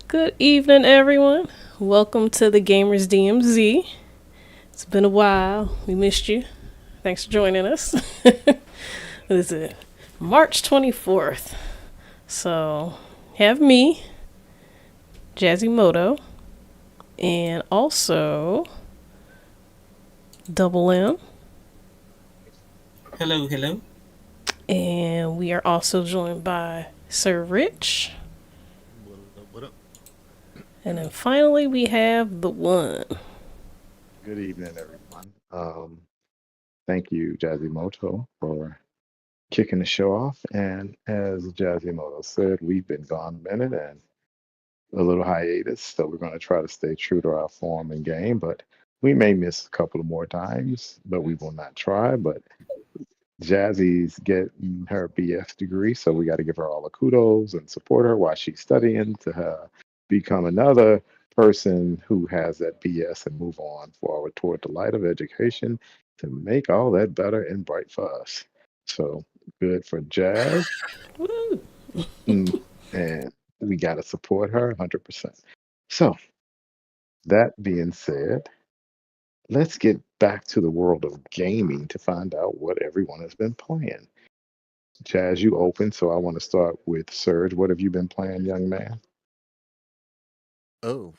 Good evening, everyone. Welcome to the Gamers DMZ. It's been a while. We missed you. Thanks for joining us. What is it? March 24th. So, have me, Jazzy Moto, and also Double M. Hello, hello. And we are also joined by Sir Rich. What up? What up? And then finally, we have the one. Good evening, everyone. Thank you, Jazzy for kicking the show off. And as Jazzy said, we've been gone a minute and a little hiatus, so we're going to try to stay true to our form and game. But we may miss a couple of more times, but we will not try. But Jazzy's getting her BS degree, so we got to give her all the kudos and support her while she's studying to become another person who has that BS and move on forward toward the light of education to make all that better and bright for us. So good for Jazz, Woo! mm, and we got to support her 100%. So that being said, let's get back to the world of gaming to find out what everyone has been playing. Jazz, you open, so I want to start with Serge. What have you been playing, young man? Oh,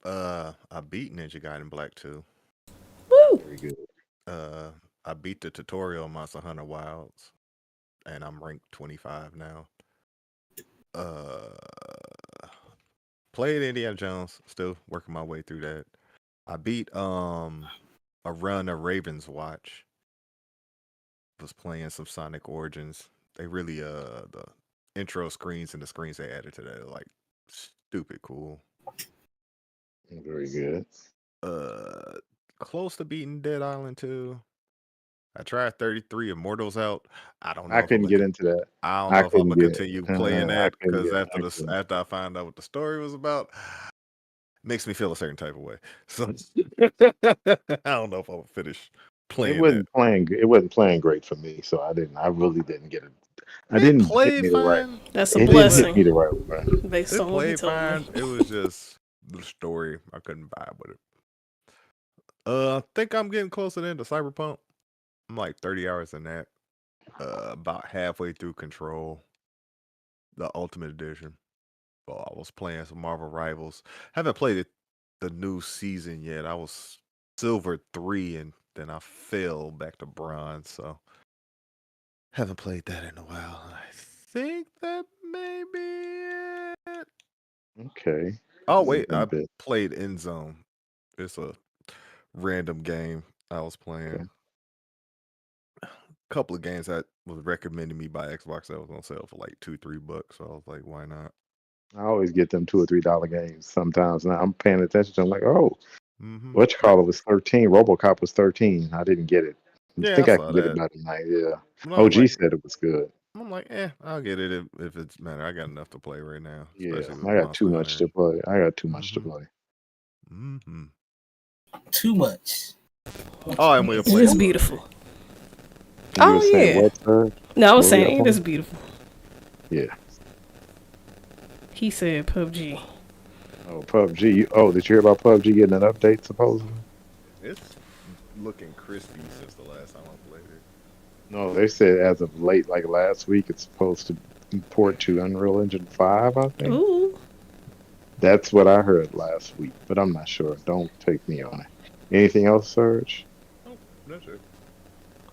I beat Ninja Gaiden Black 2. Woo! Very good. Uh, I beat the tutorial on Monster Hunter Wilds, and I'm ranked 25 now. Uh, played Indiana Jones, still working my way through that. I beat a run of Raven's Watch. Was playing some Sonic Origins. They really the intro screens and the screens they added to that are like stupid cool. Very good. Uh, close to beating Dead Island 2. I tried 33 Immortals out. I don't I know if I'm couldn't gonna. get into that. I don't I know if I'm couldn't gonna get. continue playing I that couldn't because get. after I this, couldn't. after I found out what the story was about, makes me feel a certain type of way. So I don't know if I'll finish It playing that. wasn't playing. It wasn't playing great for me, so I didn't. I really didn't get it. I It didn't hit played me the right. fine, That's a It didn't hit but blessing, me the right way. based it on what he played told me. fine. It was just the story. I couldn't vibe with it. I think I'm getting closer to the end of Cyberpunk. I'm like 30 hours in that. About halfway through Control, the Ultimate Edition. Well, I was playing some Marvel Rivals. Haven't played it the new season yet. I was Silver 3 and then I fell back to Bronze, so haven't played that in a while. I think that may be it. Okay. Oh It's wait, been a I bit. played Endzone. It's a random game I was Okay. playing. A couple of games that was recommended me by Xbox that was on sale for like $2-3. So I was like, why not? I always get them $2 or $3 games. Sometimes now I'm paying attention. I'm like, oh, Mm-hmm. what you call it was 13. RoboCop was 13. I didn't get it. I Yeah, I think I saw can get it that. by tonight. Yeah. But OG said it was good. I'll get it if it's matter. I got enough to play right now, Yeah, especially with I got too Monster much Hunter. to play. I got too much to Mm-hmm. play. Mm-hmm. Too much. Oh, and we'll It play is PUBG. beautiful. You Oh were saying yeah. what, sir? No, I was What were saying y'all it is playing? beautiful. Yeah. He said PUBG. Oh, PUBG. Oh, did you hear about PUBG getting an update supposedly? It's looking crispy since the last time I played it. No, they said as of late, like last week, it's supposed to port to Unreal Engine 5, I think. Ooh. That's what I heard last week, but I'm not sure. Don't take me on it. Anything else, Serge? Oh, that's it.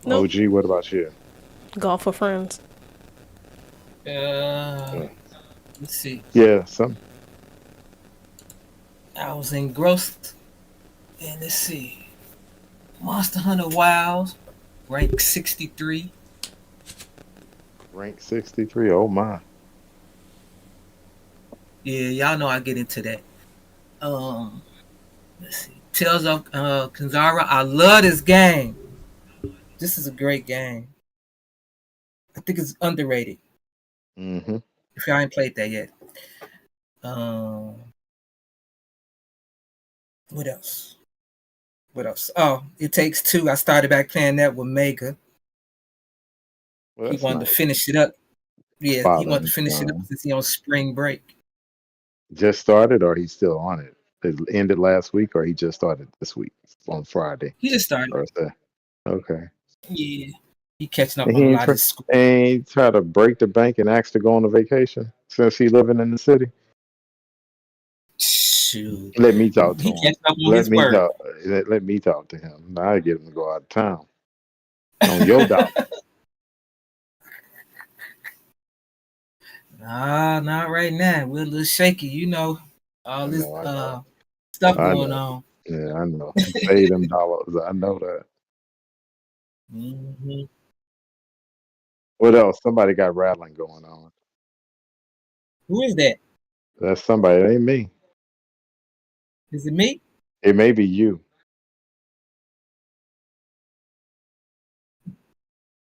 Nope. OG, what about you? Golf for friends. Uh, Uh, let's see. yeah, some. I was engrossed, and let's see. Monster Hunter Wilds, rank 63. Rank 63. Oh my. Yeah, y'all know I get into that. Let's see. Tales of Kanzara. I love this game. This is a great game. I think it's underrated. Mm-hmm. If y'all ain't played that yet. Um, what else? What else? Oh, It Takes Two. I started back playing that with Mega. Well, He that's wanted to nice. finish it up. Yeah, he Father wanted to and finish it up son. since he on spring break. Just started, or he's still on it? It ended last week, or he just started this week on Friday, He just started. Thursday. Okay. Yeah, he catching up And on he a ain't lot try, of school. ain't try to break the bank and ask to go on a vacation since he living in the city. Shoot, Let me talk to he him. catching up on Let his me work. talk. Let me talk to him. I get him to go out of town on your dollar. Nah, not right now. We're a little shaky, you know. All I this know. I know. stuff I going know. on. Yeah, I know. Pay them dollars. I know that. Hmm What else? Somebody got rattling going on. Who is that? That's somebody. It ain't me. Is it me? It may be you.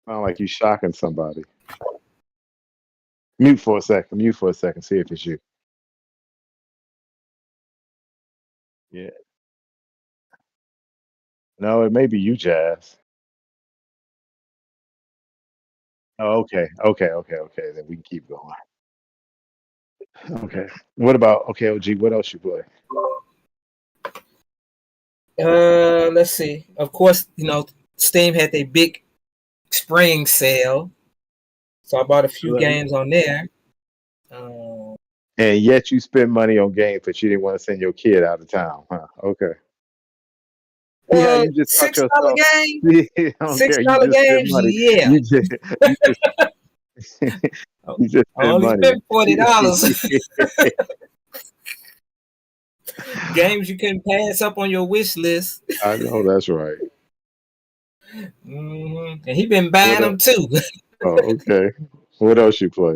Sound like you shocking somebody. Mute for a second. Mute for a second. See if it's you. Yeah. No, it may be you, Jazz. Oh, okay. Okay. Then we can keep going. Okay. What about okay, OG? What else you play? Let's see. Of course, Steam had their big spring sale, so I bought a few games on there. And yet you spend money on games that you didn't want to send your kid out of town, huh? Okay. See how you just taught $6 yourself? game, I don't care. You $6 just spend games, money. yeah. You just you just I spend only money. spent $40. Games you can pass up on your wish list. I know that's right. And he been buying them too. Oh, okay. What else you play?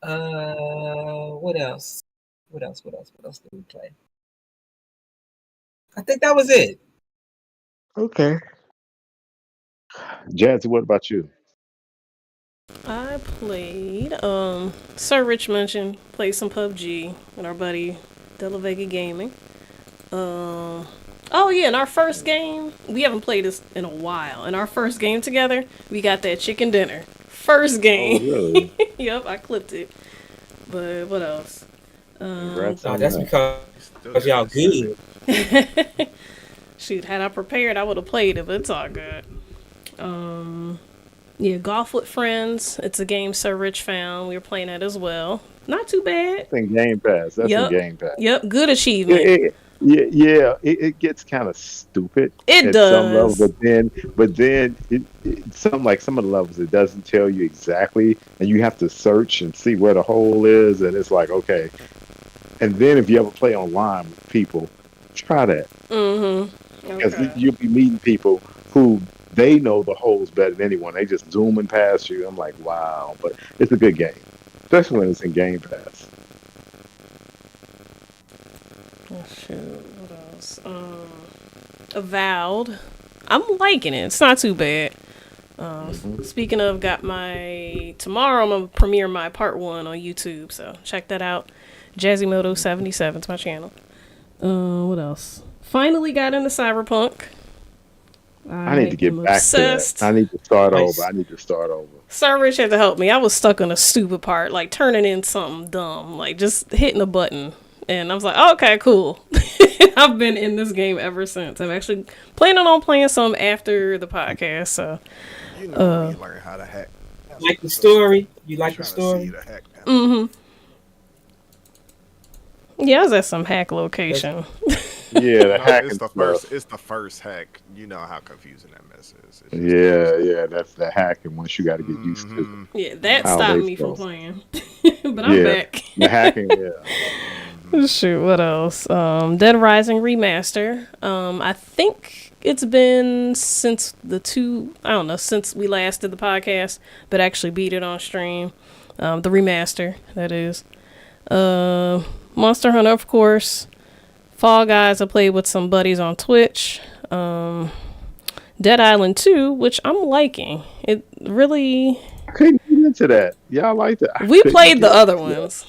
What else? What else did we play? I think that was it. Okay. Jazzy, what about you? I played, Sir Rich mentioned, played some PUBG with our buddy Della Vega Gaming. Oh yeah, in our first game, we haven't played this in a while. In our first game together, we got that chicken dinner. First game. Oh, really? Yep, I clipped it. But what else? Congrats on That's that. because y'all good. Shoot, had I prepared, I would have played it, but it's all good. Yeah, Golf with Friends. It's a game Sir Rich found. We were playing that as well. Not too bad. That's in Game Pass. That's in Yep. Game Pass. Yep, good achievement. It gets kind of stupid It at some level, does. but then some of the levels it doesn't tell you exactly, and you have to search and see where the hole is, and it's like okay. And then if you ever play online with people, try that because Okay. you'll be meeting people who they know the holes better than anyone. They just zooming past you. I'm like, wow, but it's a good game, especially when it's in Game Pass. Oh, shoot, what else? Avowed. I'm liking it. It's not too bad. Speaking of, tomorrow I'm gonna premiere my part 1 on YouTube, so check that out. Jazzymoto77 is my channel. What else? Finally got into Cyberpunk. I need to get am back obsessed. to that. I need to start Nice. over. I need to start over. Sir Rich had to help me. I was stuck on a stupid part, like turning in something dumb, like just hitting a button. And I was like, oh, okay, cool. I've been in this game ever since. I'm actually planning on playing some after the podcast. So, You know, when you learn how to hack. Like the story? You like the Trying to story? see the hack. yeah, I was at some hack location. Yeah, the No, hacking it's the stuff. first. It's the first hack. You know how confusing that mess is. It's just the first. Yeah, that's the hacking once you got to get used to. Yeah, that How stopped they me from feel. playing. But I'm Yeah. back. The hacking, yeah. Shoot, what else? Dead Rising Remaster. I think it's been since since we last did the podcast, but actually beat it on stream. The remaster, that is. Monster Hunter, of course. Fall Guys, I played with some buddies on Twitch. Dead Island 2, which I'm liking. It really... I couldn't get into that. Y'all like that? I We couldn't played the get other into that. ones.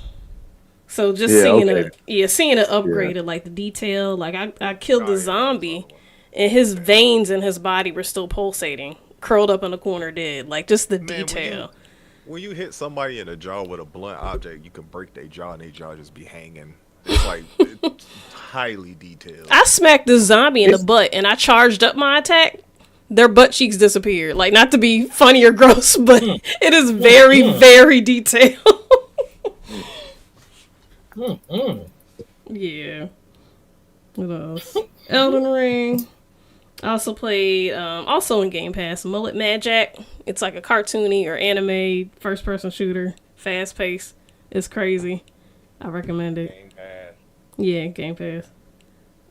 So just Yeah, seeing okay. seeing it upgraded, like the detail. Like I killed the zombie, and his veins in his body were still pulsating, curled up in the corner dead. Like just the Man, detail. when you hit somebody in the jaw with a blunt object, you can break their jaw and their jaw just be hanging. It's like it's highly detailed. I smacked the zombie in the It's- butt and I charged up my attack. Their butt cheeks disappeared. Like, not to be funny or gross, but it is very, very detailed. Yeah. What else? Elden Ring. I also played, also in Game Pass, Mullet Mad Jack. It's like a cartoony or anime first-person shooter, fast-paced. It's crazy. I recommend it. Game Pass. Yeah, Game Pass.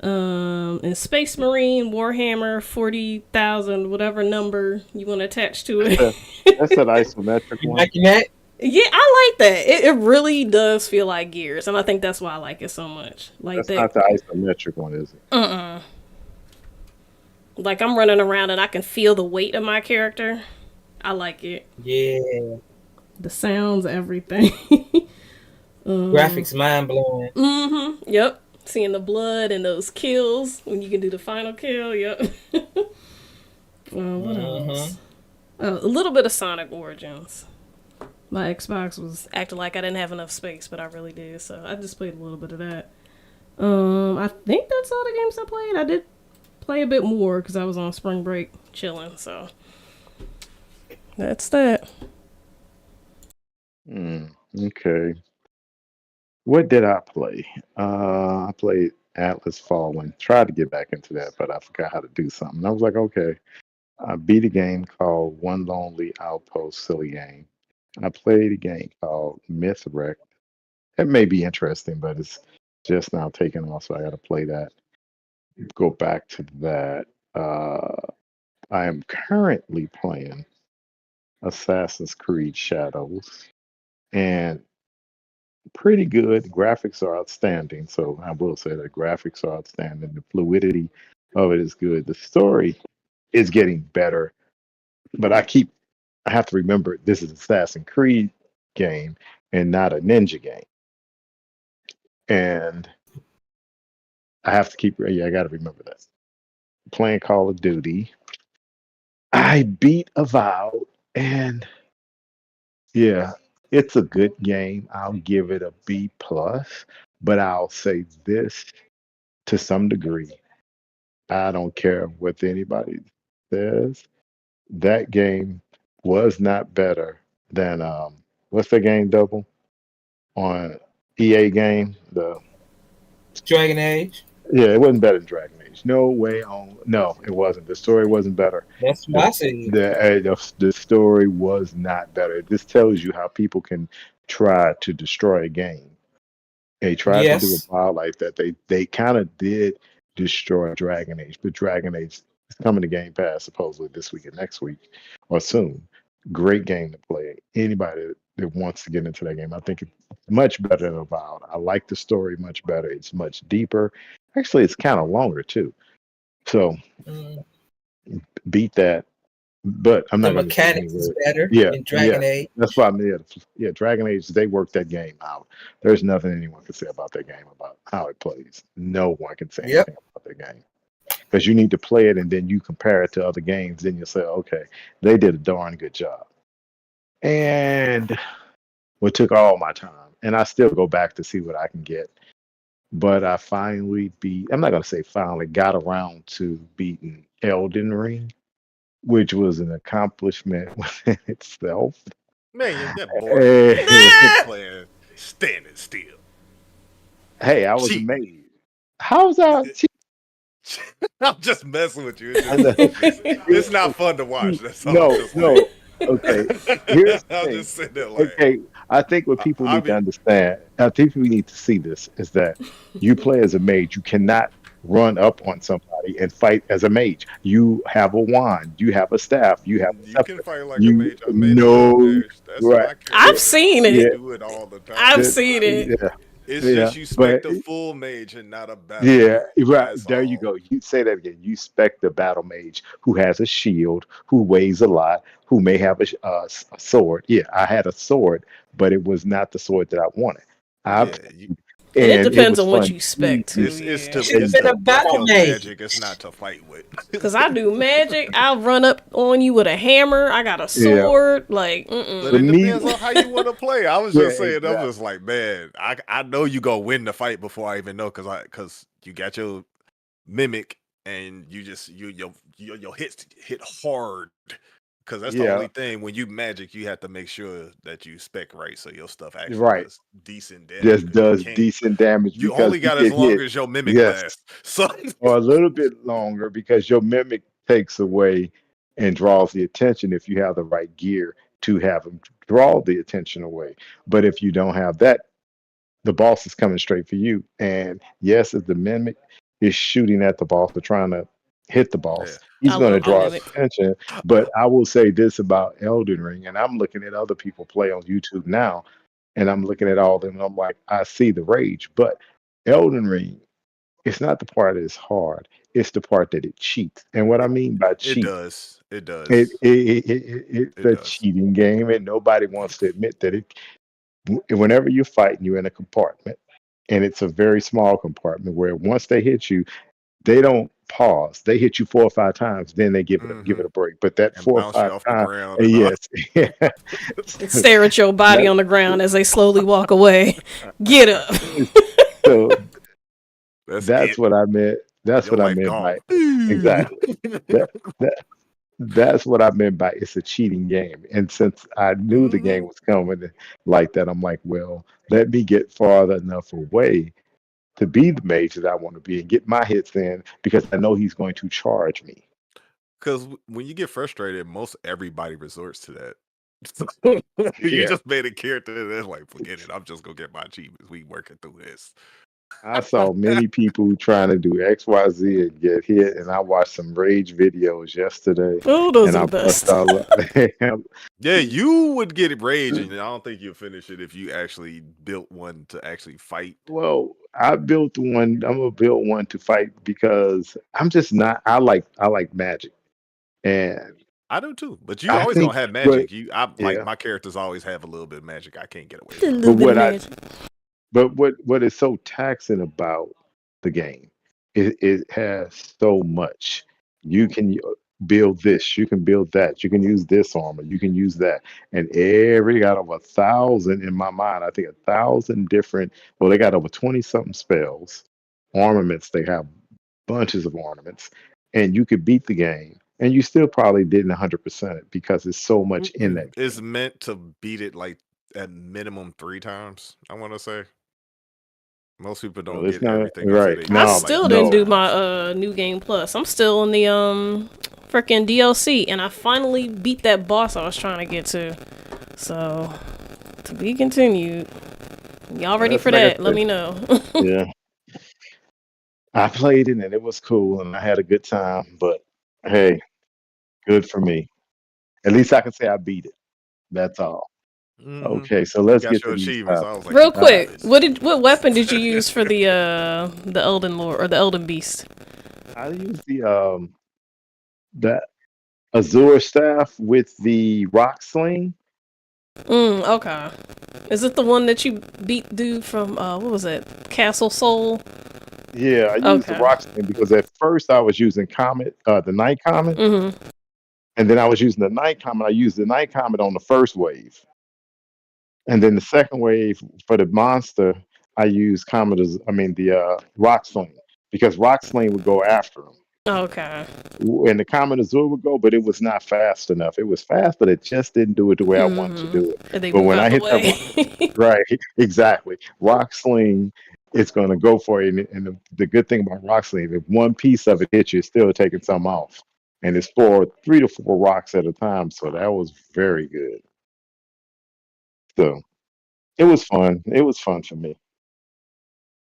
And Space Marine Warhammer 40,000, whatever number you want to attach to it. That's an isometric You one. liking that? Yeah, I like that. It really does feel like Gears, and I think that's why I like it so much. Like That's that. not the isometric one, is it? Like, I'm running around and I can feel the weight of my character. I like it. Yeah. The sounds, everything. Graphics mind blowing. Yep. Seeing the blood and those kills when you can do the final kill. Yep. What else? A little bit of Sonic Origins. My Xbox was acting like I didn't have enough space, but I really did. So I just played a little bit of that. I think that's all the games I played. I did play a bit more because I was on spring break chilling. So that's that. Okay. What did I play? I played Atlas Fallen. Tried to get back into that, but I forgot how to do something. I was like, okay. I beat a game called One Lonely Outpost, silly game. I played a game called Mythwreck. It may be interesting, but it's just now taken off, so I got to play that. Go back to that. I am currently playing Assassin's Creed Shadows, and pretty good. Graphics are outstanding, so I will say that graphics are outstanding. The fluidity of it is good. The story is getting better, but I have to remember this is Assassin's Creed game and not a ninja game. And I have to I got to remember that. Playing Call of Duty. I beat Avowed, and yeah, it's a good game. I'll give it a B plus, but I'll say this to some degree. I don't care what anybody says. That game was not better than what's the game double on EA game? Dragon Age. Yeah, it wasn't better than Dragon Age. No way on. No, it wasn't. The story wasn't better. That's what I said. The story was not better. This tells you how people can try to destroy a game. They tried to do Yes. a file like that. They kind of did destroy Dragon Age, but Dragon Age is coming to Game Pass supposedly this week and next week or soon. Great game to play. Anybody that wants to get into that game, I think it's much better than Avowed. I like the story much better. It's much deeper. Actually, it's kind of longer too. So Mm. beat that. But I'm The not going to say mechanics is anywhere. better Yeah, in Dragon yeah. Age. That's why I mean, yeah, Dragon Age, they worked that game out. There's nothing anyone can say about that game, about how it plays. No one can say Yep. anything about that game. Because you need to play it and then you compare it to other games, then you say, okay, they did a darn good job. And it took all my time. And I still go back to see what I can get. But I finally I'm not going to say finally, got around to beating Elden Ring, which was an accomplishment within itself. Man, that Hey. boy playing standing still. Hey, I was Cheat. amazed. How's that? I'm just messing with you. I know. It's not fun to watch. That's all I'm No, just no. saying. Okay. Here's the I'm thing. just sitting there like, Okay, I think what people I need to mean- understand, I think we need to see this, is that you play as a mage. You cannot run up on somebody and fight as a mage. You have a wand. You have a staff. You have a you scepter. can fight like You- a mage. I made no, a mage. That's right. what I can I've do. seen it. I Yeah. do it all the time. I've seen it. Yeah, It's yeah, just you spec but- the full mage and not a battle. yeah, mage. right. That's There you all. go. You say that again. You spec the battle mage who has a shield, who weighs a lot, who may have a sword. Yeah, I had a sword, but it was not the sword that I wanted. Yeah, And it and it depends was on what fun. you spec too. It's Yeah. Should have it's been to a buff battle your mage. magic. It's not to fight with. Cause I do magic, I'll run up on you with a hammer. I got a Yeah, sword. Like, But but it neither. depends on how you want to play. I was Yeah, just saying, I'm exactly. just like, man, I know you gonna win the fight before I even know, cause you got your mimic and you just your hits hit hard. Cause that's the Yeah, only thing when you magic, you have to make sure that you spec right so your stuff actually right. does decent damage. Just Cause you does can't, decent damage you because only you got as get long hit. as your mimic Yes, lasts. So or a little bit longer because your mimic takes away and draws the attention if you have the right gear to have him draw the attention away. But if you don't have that, the boss is coming straight for you. And yes, if the mimic is shooting at the boss or trying to hit the yeah, boss, he's I going to love the I draw was mimic. attention. But I will say this about Elden Ring, and I'm looking at other people play on YouTube now, and I'm looking at all of them, and I'm like, I see the rage. But Elden Ring, it's not the part that is hard, it's the part that it cheats. And what I mean by it cheat, does. It does. it's It a does. cheating game, and nobody wants to admit that it. Whenever you're fighting, you're in a compartment, and it's a very small compartment where once they hit you, they don't pause. They hit you 4 or 5 times, then they give Mm-hmm. it a break. But that And 4 or bounce you 5 off the times, ground and all. yes, And stare at your body that on the ground as they slowly walk away. Get up. so That's that's it. what I meant. That's Your what I life meant by gone. exactly. That that that's what I meant by it's a cheating game. And since I knew the Mm-hmm. game was coming like that, I'm like, well, let me get farther enough away to be the mage that I want to be and get my hits in because I know he's going to charge me. Because when you get frustrated, most everybody resorts to that. You Yeah. just made a character that's like, forget it. I'm just gonna get my achievements. We working through this. I saw many people trying to do XYZ and get hit, and I watched some rage videos yesterday, Oh, those and are the I bust best. out. Yeah, you would get it raging. I don't think you'll finish it if you actually built one to actually fight. Well, I built one. I'm gonna build one to fight because I'm just not. I like magic, and I do too, but you I always think gonna have what magic. I like yeah, my characters always have a little bit of magic. I can't get away A from. little but bit of what I magic. but what is so taxing about the game, it has so much. You can build this, you can build that, you can use this armor, you can use that, and every got over 1,000 in my mind. I think 1,000 different. Well, they got over 20 something spells, armaments. They have bunches of ornaments, and you could beat the game, and you still probably didn't 100% it because there's so much in that It's game. meant to beat it like at minimum 3 times. I want to say most people Well, don't it's get not everything until right. they I beat it No, like still three didn't no. do times. my new game plus. I'm still in the freaking DLC, and I finally beat that boss I was trying to get to. So to be continued. Y'all ready That's for like I that? Let said. me know. Yeah. I played it and it was cool and I had a good time, but hey, good for me. At least I can say I beat it. That's all. Mm-hmm. Okay, so You let's got get your to these achievements. I topics. was like, Real you All got right. quick, this. what weapon did you use for the Elden Lord or the Elden Beast? I use the Azure staff with the rock sling. Okay. Is it the one that you beat dude from what was it? Castle Soul? Yeah, I used the Okay. rock sling because at first I was using Comet, the Night Comet, Mm-hmm. and then I was using the Night Comet. I used the Night Comet on the first wave. And then the second wave for the monster, I used the rock sling because rock sling would go after him. Okay. And the Comet Azure would go, but it was not fast enough. It was fast, but it just didn't do it the way I wanted to do it. And they But move when out I the hit that way. right, exactly, rock sling, it's going to go for you. And the good thing about rock sling, if one piece of it hits you, it's still taking some off. And it's for 3 to 4 rocks at a time. So that was very good. So it was fun. It was fun for me.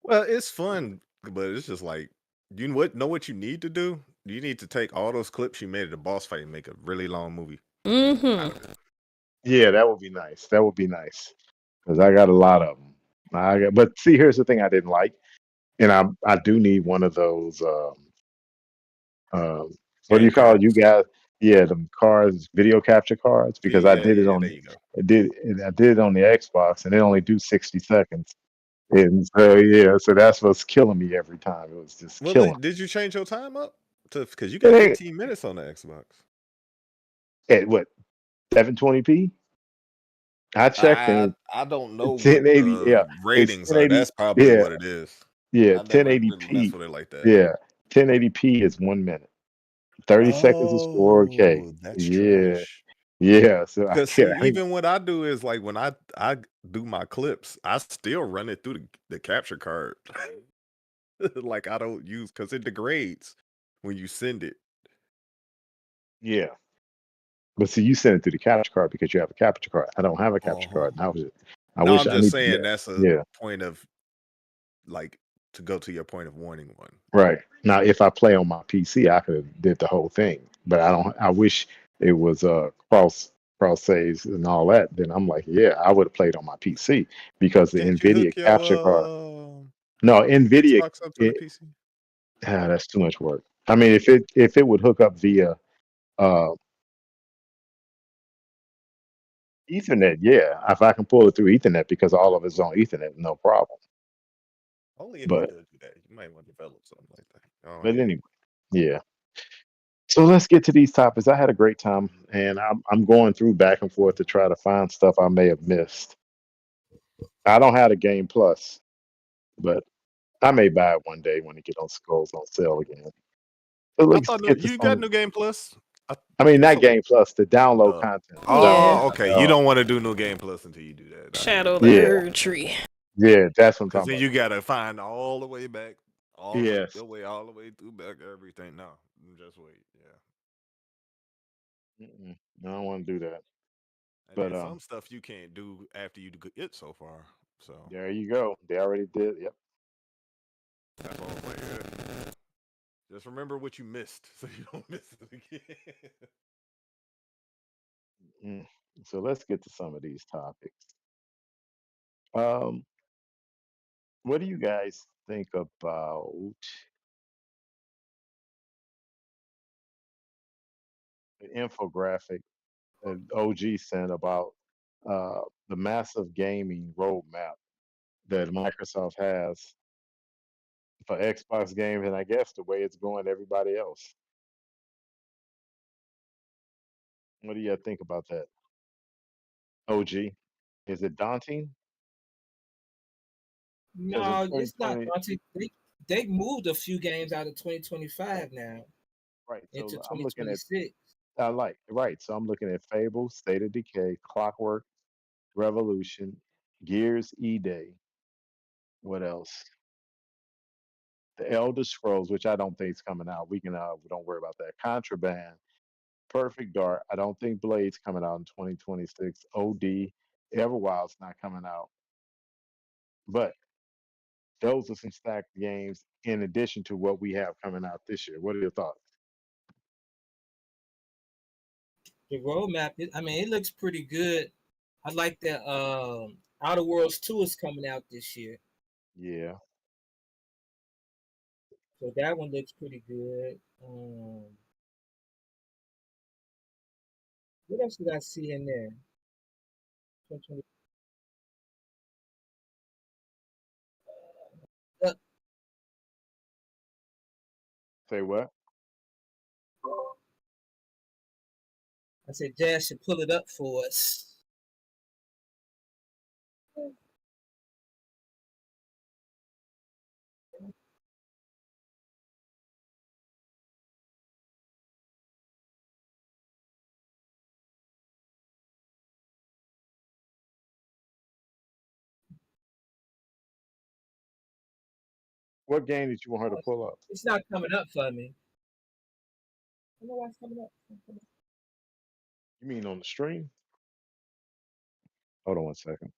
Well, it's fun, but it's just like know what you need to do. You need to take all those clips you made at the boss fight and make a really long movie out Mm-hmm. of it. Yeah, that would be nice. That would be nice because I got a lot of them. But see, here's the thing I didn't like, and I do need one of those. What do you Game call it? You cards. guys? Yeah, the cards, video capture cards, because Yeah, yeah. There you go. I did it on the Xbox, and it only do 60 seconds. And so yeah, so that's what's killing me every time. It was just Well, killing. did you change your time up to because you It got ain't 15 minutes on the Xbox? at what 720p. I checked and I don't know what 1080. Yeah, the it's ratings are. 1080. That's probably Yeah, what it is. yeah, I never really messed 1080p. with it like that. Yeah, 1080p is 1 minute. 30 seconds is 4K. Oh, that's Yeah, trash. yeah. So I Because can't. see, even what I do is like when I do my clips, I still run it through the capture card. Like I don't use because it degrades when you send it. Yeah, but see, you send it to the capture card because you have a capture card. I don't have a capture Uh-huh. card, and I No, wish I'm I just need to saying get. that's a Yeah, point of like to go to your point of warning one. right. Now, if I play on my PC, I could have did the whole thing, but I don't. I wish it was cross saves and all that. Then I'm like, yeah, I would have played on my PC because the Can't you NVIDIA hook your capture card. No, NVIDIA. Xbox up to the PC? That's too much work. I mean, if it would hook up via uh, Ethernet, yeah. If I can pull it through Ethernet because all of it's on Ethernet, no problem. Only if you But do that. You might want to develop something like that. Oh but yeah. anyway, yeah. So let's get to these topics. I had a great time, and I'm going through back and forth to try to find stuff I may have missed. I don't have a Game Plus, but I may buy it one day when it goes on sale again. So I let's thought get to you got some. New Game Plus. I I mean, guess not Game Plus, the download the content. Yeah. oh, okay. You Uh, don't want to do New Game Plus until you do that. I hear Shadow you. of the yeah, Erd Tree. yeah, that's what I'm Because talking then about. you gotta find all the way back, Yes. your way all the way through back everything. No, just wait. Yeah. Mm-mm. I don't want to do that. And But then some stuff you can't do after you get it so far. So there you go. They already did. Yep. that's all I'm like, yeah. Just remember what you missed so you don't miss it again. Mm. So let's get to some of these topics. Um, what do you guys think about the infographic that OG sent about the massive gaming roadmap that Microsoft has for Xbox games, and I guess the way it's going, everybody else? What do you think about that, OG? Is it daunting? Because in No, it's not 2020, daunting. They moved a few games out of 2025 now right? into So I'm looking at 2026. I like right. So I'm looking at Fable, State of Decay, Clockwork Revolution, Gears E Day. What else? The Elder Scrolls, which I don't think is coming out. We don't worry about that. Contraband, Perfect Dark. I don't think Blade's coming out in 2026. OD, Everwild's not coming out. But those are some stacked games in addition to what we have coming out this year. What are your thoughts? The roadmap, I mean, it looks pretty good. I like that Outer Worlds 2 is coming out this year. Yeah. So that one looks pretty good. What else did I see in there? 2020 Uh, Say what? I said Jazz should pull it up for us. What game did you want her to Oh, pull up? it's not coming up for me. I don't know why it's coming up. You mean on the stream? Hold on one second.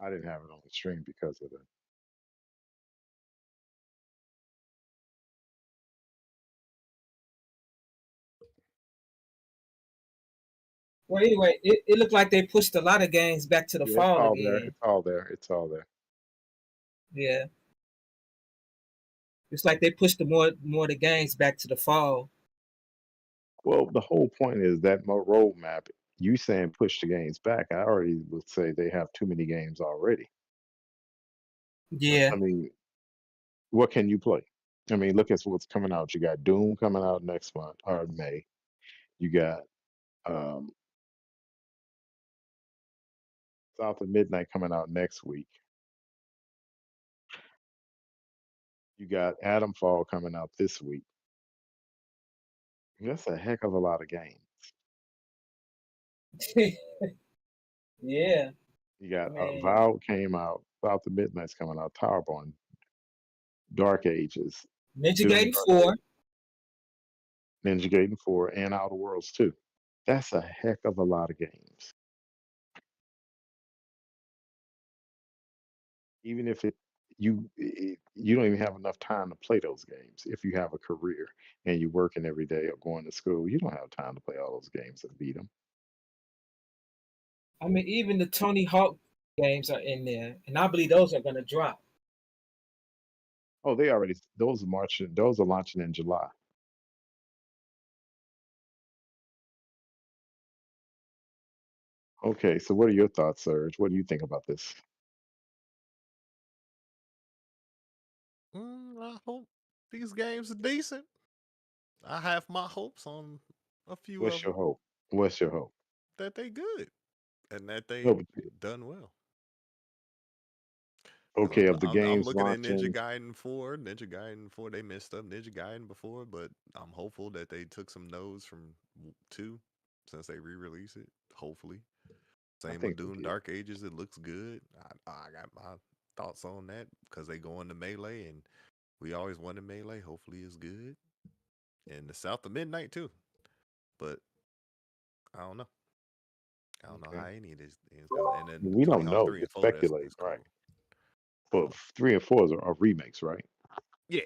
I didn't have it on the stream because of the. Well, anyway, it looked like they pushed a lot of games back to the Yeah, it's fall all there. again. It's all there. It's all there. Yeah, it's like they pushed more of the games back to the fall. Well, the whole point is that roadmap you saying push the games back. I already would say they have too many games already. Yeah. I mean, what can you play? I mean, look at what's coming out. You got Doom coming out next month or May. You got um, South of Midnight coming out next week. You got Adamfall coming out this week. That's a heck of a lot of games. Yeah. You got Man. Vow came out. South of Midnight's coming out. Towerborn, Dark Ages, Ninja Doom, Gaiden Dark 4. Ages, Ninja Gaiden 4, and Outer Worlds 2. That's a heck of a lot of games. Even if you don't even have enough time to play those games. If you have a career and you're working every day or going to school, you don't have time to play all those games and beat them. I mean, even the Tony Hawk games are in there, and I believe those are going to drop. Oh, those are launching in July. Okay, so what are your thoughts, Serge? What do you think about this? I hope these games are decent. I have my hopes on a few What's of your them hope? What's your hope? that they good and that they No, but done well. okay, of the I'm games looking at Ninja launching, Gaiden 4. Ninja Gaiden 4, they messed up Ninja Gaiden before, but I'm hopeful that they took some nodes from 2 since they re-release it. Hopefully. I Same with think they Doom did. Dark Ages. It looks good. I got my thoughts on that because they go into Melee and we always wanted Melee. Hopefully it's good. And the South of Midnight too. But I don't know. I don't know Okay. how any of this is going. And then We Tony don't Hawk know. 3 We're and 4, speculating, that's right? cool. But 3 and 4 are remakes, right? Yeah.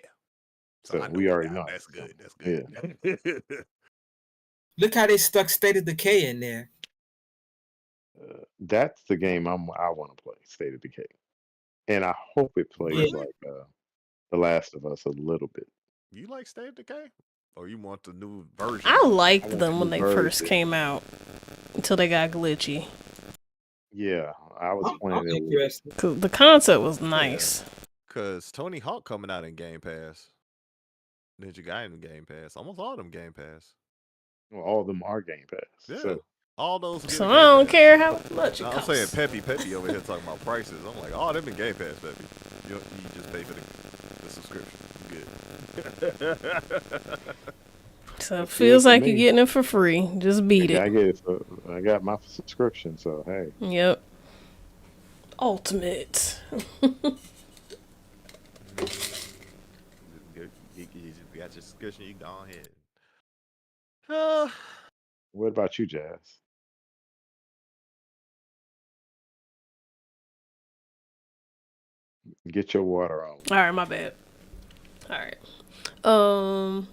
So So I know we already know. that's good. That's Yeah. good. Look how they stuck State of Decay in there. That's the game I want to play, State of Decay, and I hope it plays Really? like The Last of Us a little bit. You like State of Decay? Or you want the new version I of it? I liked want the them when new they first version. came out until they got glitchy. Yeah, I was I'm playing it a little bit. interested. 'Cause the concept was nice. Because Tony Hawk coming out in Game Pass. Ninja Gaiden Game Pass. Almost all of them Game Pass. Well, all of them are Game Pass. Yeah. So All those will get So a I Game don't Pass. care how much it I'm saying costs. Peppy over here talking about prices. I'm like, oh, them in Game Pass, Peppy. You just pay for the subscription. You good. So it that's good feels for like you're me. getting it for free. Just beat I it. get it. I got my subscription, so hey. Yep. Ultimate. You got your subscription, you go ahead. What about you, Jazz? Get your water on. All right, my bad. All right.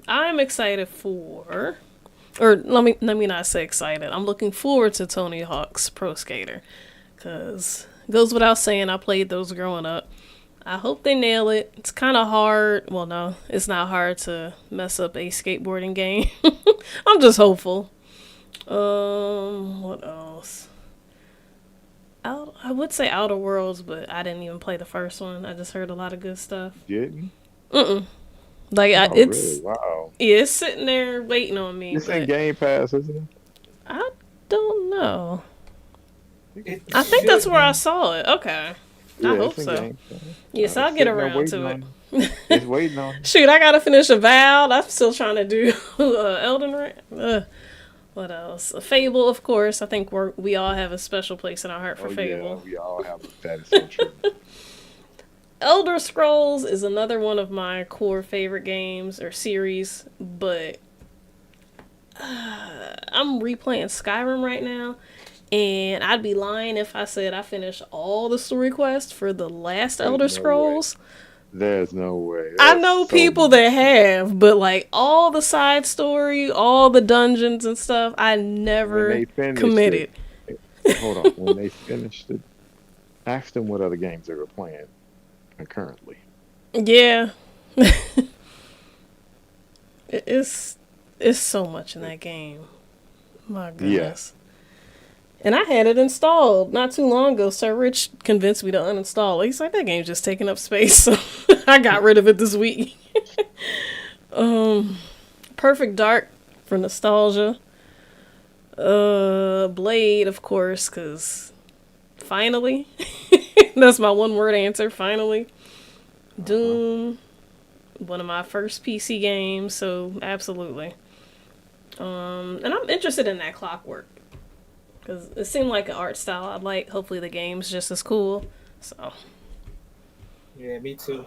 I'm excited for, or let me not say excited. I'm looking forward to Tony Hawk's Pro Skater, cause it goes without saying I played those growing up. I hope they nail it. It's kind of hard. Well, no, it's not hard to mess up a skateboarding game. I'm just hopeful. What else? I would say Outer Worlds, but I didn't even play the first one. I just heard a lot of good stuff. Didn't? Like Oh, it's really? Wow. yeah, it's sitting there waiting on me. It's in But Game Pass, isn't it? I don't know. It I think that's should where I be. saw it. Okay. Yeah, I hope it's in so. Game Pass. Yes, I I'll was get sitting there around waiting to it. on it. It's waiting on you. Shoot, I gotta finish Avowed. I'm still trying to do Elden Ring. What else? Fable, of course. I think we all have a special place in our heart for Oh yeah, Fable. we all have that. Is so true. Elder Scrolls is another one of my core favorite games or series, but I'm replaying Skyrim right now, and I'd be lying if I said I finished all the story quests for the last There's Elder no way. Scrolls. There's no way. I There's know so people much. that have, but like all the side story, all the dungeons and stuff, I When never they finished committed. it, hold on. When they finished it, ask them what other games they were playing concurrently. Yeah. It's so much in that game. My Yeah, goodness. And I had it installed not too long ago. Sir Rich convinced me to uninstall it. He's like, that game's just taking up space. So I got rid of it this week. Perfect Dark for nostalgia. Blade, of course, because finally. That's my one word answer, finally. Doom, one of my first PC games, so absolutely. And I'm interested in that Clockwork. Because it seemed like an art style I like. Hopefully the game's just as cool. So, Yeah, me too.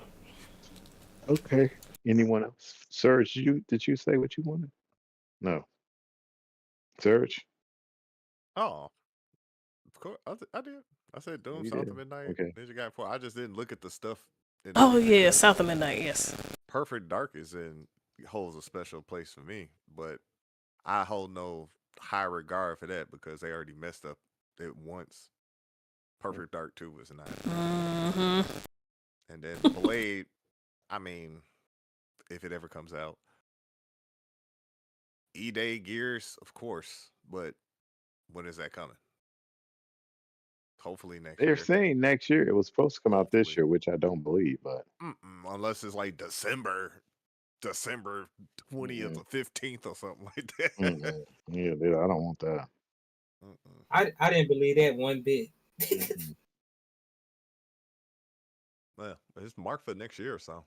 Okay. Anyone else? Serge, did you say what you wanted? No. Serge? Oh, of course, I did. I said Doom, You South did. of Midnight, Okay. Ninja Gaiden 4. I just didn't look at the stuff in the oh game yeah, because South of Midnight, yes. Perfect Dark holds a special place for me, but I hold no high regard for that because they already messed up it once. Perfect Dark 2 was not. Mm-hmm. And then Blade, I mean, if it ever comes out. E-Day Gears, of course, but when is that coming? Hopefully next They're year. saying next year. It was supposed to come out this Hopefully. year, which I don't believe, but Unless it's like December 20th or 15th or something like that. yeah, I don't want that. I didn't believe that one bit. Well, it's marked for next year or so.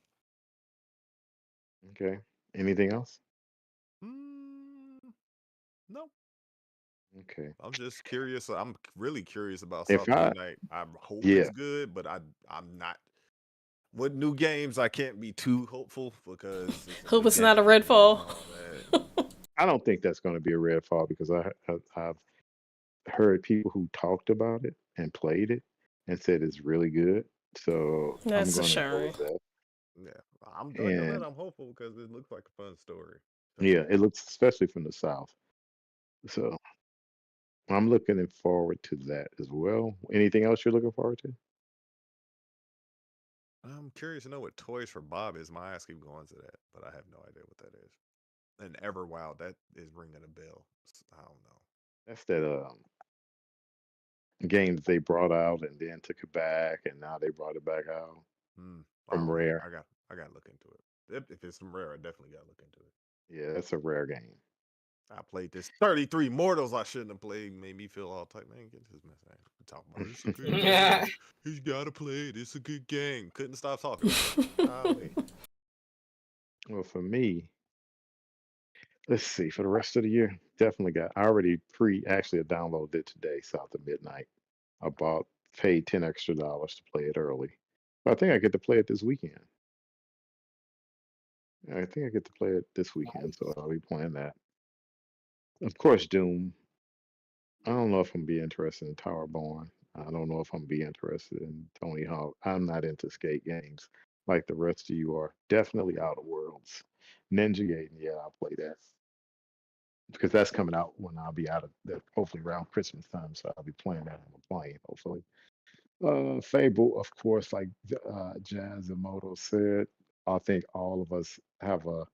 Okay. Anything else? No. Okay. I'm just curious. I'm really curious about If South I- Midnight. I hope Yeah. it's good, but I'm not. With new games, I can't be too hopeful because Hope new it's not a game Redfall. and all that. I don't think that's going to be a Redfall because I've heard people who talked about it and played it and said it's really good. So That's I'm a going to go shame. with that. Yeah, like I said, And I'm hopeful because it looks like a fun story. yeah, it looks especially from the South. So I'm looking forward to that as well. Anything else you're looking forward to? I'm curious to know what Toys for Bob is. My ass keep going to that, but I have no idea what that is. And Everwild, that is ringing a bell. I don't know. That's that game that they brought out and then took it back, and now they brought it back out I from don't know. Rare. I got to look into it. If it's from Rare, I definitely got to look into it. Yeah, that's a Rare game. I played this 33 Mortals I shouldn't have played. Made me feel all type. Man, get this mess. Talk about it's a good game. He's got to play it. It's a good game. Couldn't stop talking about it. Well, for me, let's see. For the rest of the year, definitely got. I already actually downloaded it today, South of Midnight. I paid $10 extra to play it early. But I think I get to play it this weekend. I think I get to play it this weekend, so I'll be playing that. Of course, Doom. I don't know if I'm be interested in Towerborn. I don't know if I'm be interested in Tony Hawk. I'm not into skate games like the rest of you are. Definitely Outer Worlds. Ninja Gaiden, yeah, I'll play that. Because that's coming out when I'll be out of that, hopefully around Christmas time. So I'll be playing that on the plane, hopefully. Fable, of course, like Jazz and Moto said, I think all of us have a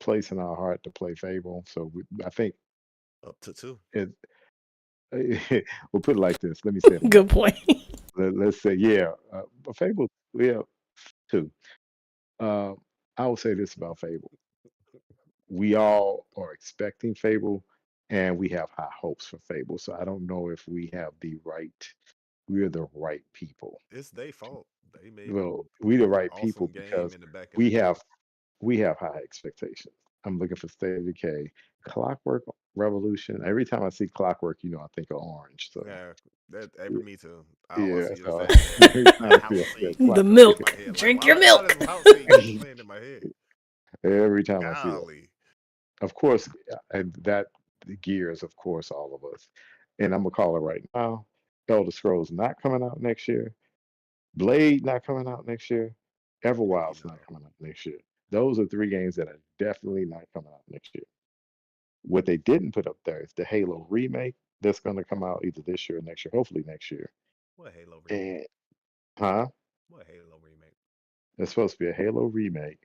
place in our heart to play Fable. So I think Up to 2. it. We'll put it like this. Let me say it. Good point. Let's say, yeah, Fable, yeah, 2. I will say this about Fable. We all are expecting Fable and we have high hopes for Fable. So I don't know if we're the right people. It's their fault. They made Well, we the right awesome people game because in the back in we the day. have high expectations. I'm looking for State of Decay, Clockwork Revolution. Every time I see Clockwork, I think of Orange. So Yeah, me too. I yeah, always see so the every time I see The Clockwork, milk. Drink your milk. playing in my head. every time I see that. Golly. Of course, and that the Gears, of course, all of us. And I'm gonna call it right now. Elder Scrolls not coming out next year. Blade not coming out next year. Everwild's not coming out next year. Those are 3 games that are definitely not coming out next year. What they didn't put up there is the Halo remake that's going to come out either this year or next year, hopefully next year. What Halo remake? And What Halo remake? It's supposed to be a Halo remake.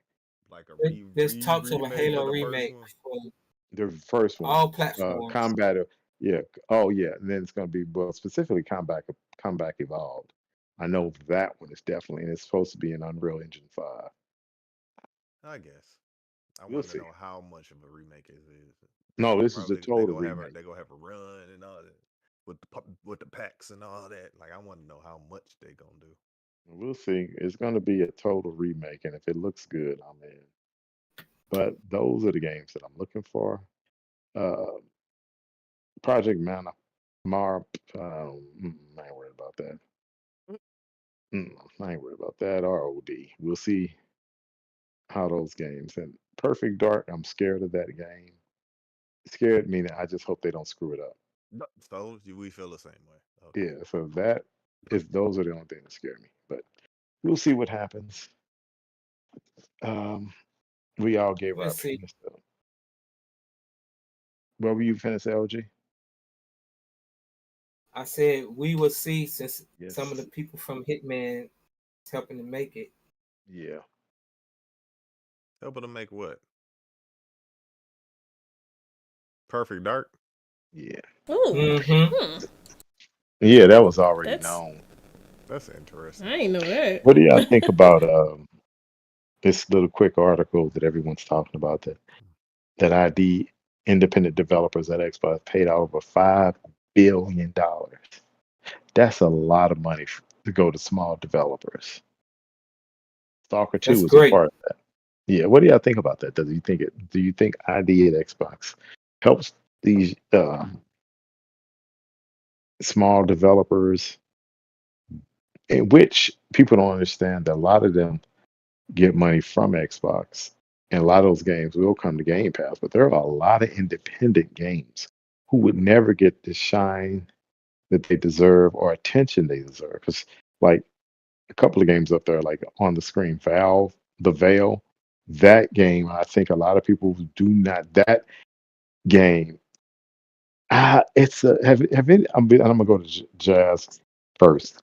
Like a There's talks of a remake Halo of the remake first one? for The first one, all platforms. Combat. Yeah. Oh, yeah. And then it's going to be, well, specifically Comeback Evolved. I know that one is definitely, and it's supposed to be in Unreal Engine 5. I guess. I We'll wanted to see. know how much of a remake it is. No, this is a Probably they total gonna have remake. they gonna have a run and all that with the packs and all that. Like I want to know how much they gonna do. We'll see. It's going to be a total remake, and if it looks good, I'm in. But those are the games that I'm looking for. Uh, Project Mana, Mar, I ain't worried about that. I ain't worried about that. ROD. We'll see how those games. And Perfect Dark, I'm scared of that game. Scared meaning I just hope they don't screw it up. No, so we feel the same way. Okay. Yeah, so those are the only things that scare me. But we'll see what happens. Um, we all gave our Let's see. opinions. So. What were you finna say, LG? I said we will see since Yes. some of the people from Hitman is helping to make it. Yeah. Helping to make what? Perfect Dark. Yeah. Ooh, Mm-hmm. Yeah, that was already That's- known. That's interesting. I ain't know that. What do y'all think about this little quick article that everyone's talking about that ID independent developers at Xbox paid out over $5 billion. That's a lot of money to go to small developers. Stalker 2 That's was great. a part of that. Yeah, what do y'all think about that? Do you think ID at Xbox helps these small developers, in which people don't understand that a lot of them get money from Xbox, and a lot of those games will come to Game Pass, but there are a lot of independent games who would never get the shine that they deserve or attention they deserve. Because, like, a couple of games up there, like on the screen, The Veil, that game, I think a lot of people do not, that game, it's a, have any, I'm gonna go to Jazz first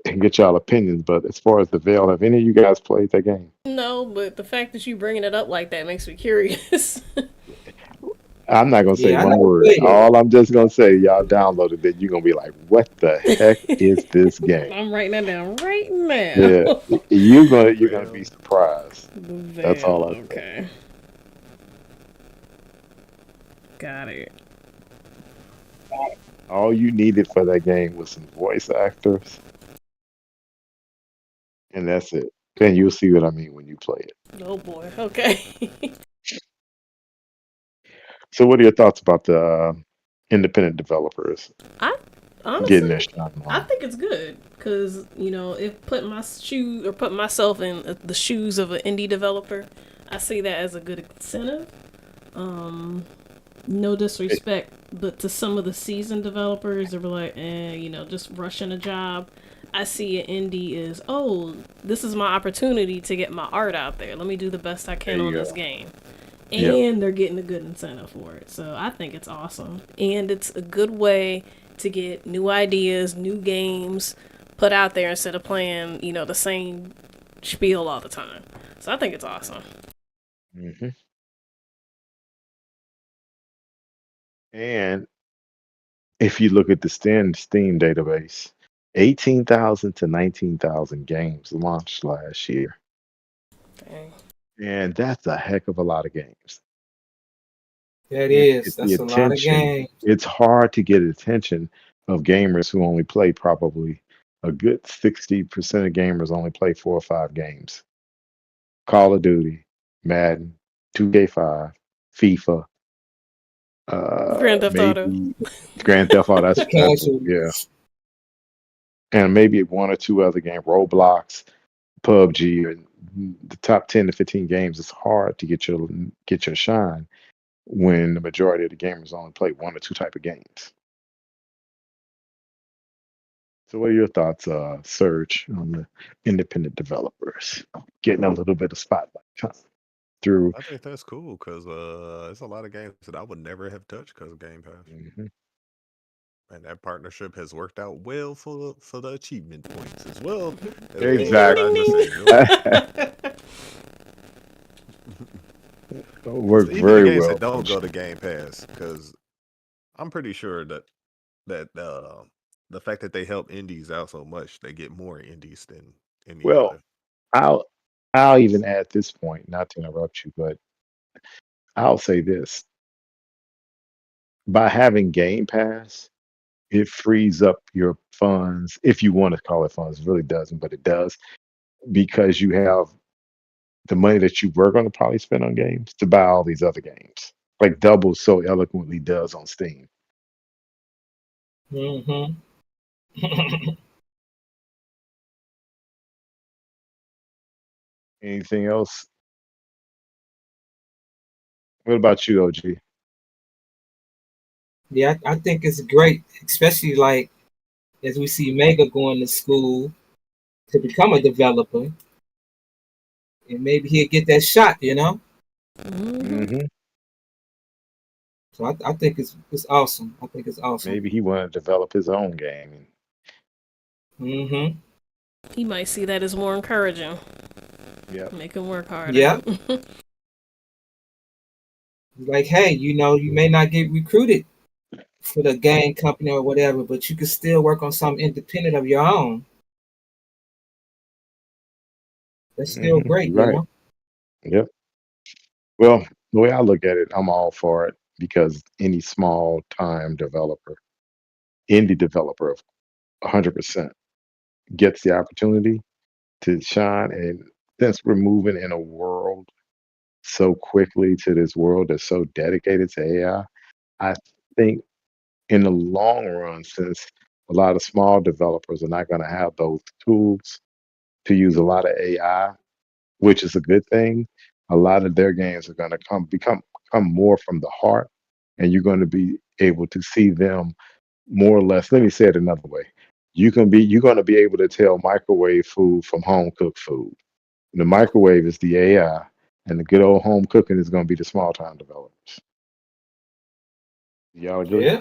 and get y'all opinions, but as far as The Veil, have any of you guys played that game? No, but the fact that you bringing it up like that makes me curious. I'm not gonna say Yeah, I one never word. played it. All I'm just gonna say, y'all downloaded it. You're gonna be like, "What the heck is this game?" I'm writing that down right now. Yeah, you're gonna be surprised. The Veil. That's all I say. Okay. Got it. All you needed for that game was some voice actors, and that's it. Then you'll see what I mean when you play it. Oh boy. Okay. So, what are your thoughts about the independent developers Honestly, getting their shine I on? think it's good because if putting myself in the shoes of an indie developer, I see that as a good incentive. No disrespect, but to some of the seasoned developers that were like, just rushing a job. I see an indie as, oh, this is my opportunity to get my art out there. Let me do the best I can There on you this go. game. Yep. And they're getting a good incentive for it. So I think it's awesome. And it's a good way to get new ideas, new games put out there instead of playing, the same spiel all the time. So I think it's awesome. hmm And if you look at the Steam database, 18,000 to 19,000 games launched last year. Dang. And that's a heck of a lot of games. That And is. it's the That's a lot of attention. games. It's hard to get attention of gamers who only play probably a good 60% of gamers only play 4 or 5 games. Call of Duty, Madden, 2K5, FIFA, Grand Theft Auto. maybe Grand Theft Auto. That's Casual. yeah. And maybe 1 or 2 other games, Roblox, PUBG, or the top 10 to 15 games. It's hard to get your shine when the majority of the gamers only play 1 or 2 type of games. So, what are your thoughts, Serge, on the independent developers getting a little bit of spotlight time through? I think that's cool because it's a lot of games that I would never have touched because of Game Pass, Mhm. and that partnership has worked out well for the achievement points as well. Exactly. Worked Even the very games well. that don't go to Game Pass, because I'm pretty sure that the fact that they help indies out so much, they get more indies than any Well, other. I'll I'll even add this point, not to interrupt you, but I'll say this. By having Game Pass, it frees up your funds, if you want to call it funds. It really doesn't, but it does because you have the money that you were going to probably spend on games to buy all these other games, like Double so eloquently does on Steam. Mm-hmm. Anything else? What about you, OG? Yeah, I think it's great, especially like as we see Mega going to school to become a developer, and maybe he'll get that shot, you know. Hmm. Hmm. So I think it's awesome. I think it's awesome. Maybe he want to develop his own game. Mm-hmm. He might see that as more encouraging. Yeah. Make him work harder. Yeah. Like, hey, you know, you may not get recruited for the game company or whatever, but you can still work on something independent of your own. That's still great, you Right. know. Yep. Well, the way I look at it, I'm all for it because any small time developer, indie developer of 100% gets the opportunity to shine. And since we're moving in a world so quickly to this world that's so dedicated to I think in the long run, since a lot of small developers are not going to have those tools to use a lot of AI, which is a good thing, a lot of their games are going to come more from the heart, and you're going to be able to see them more or less. Let me say it another way: you're going to be able to tell microwave food from home cooked food. The microwave is the AI, and the good old home cooking is going to be the small time developers. Y'all agree? Yeah.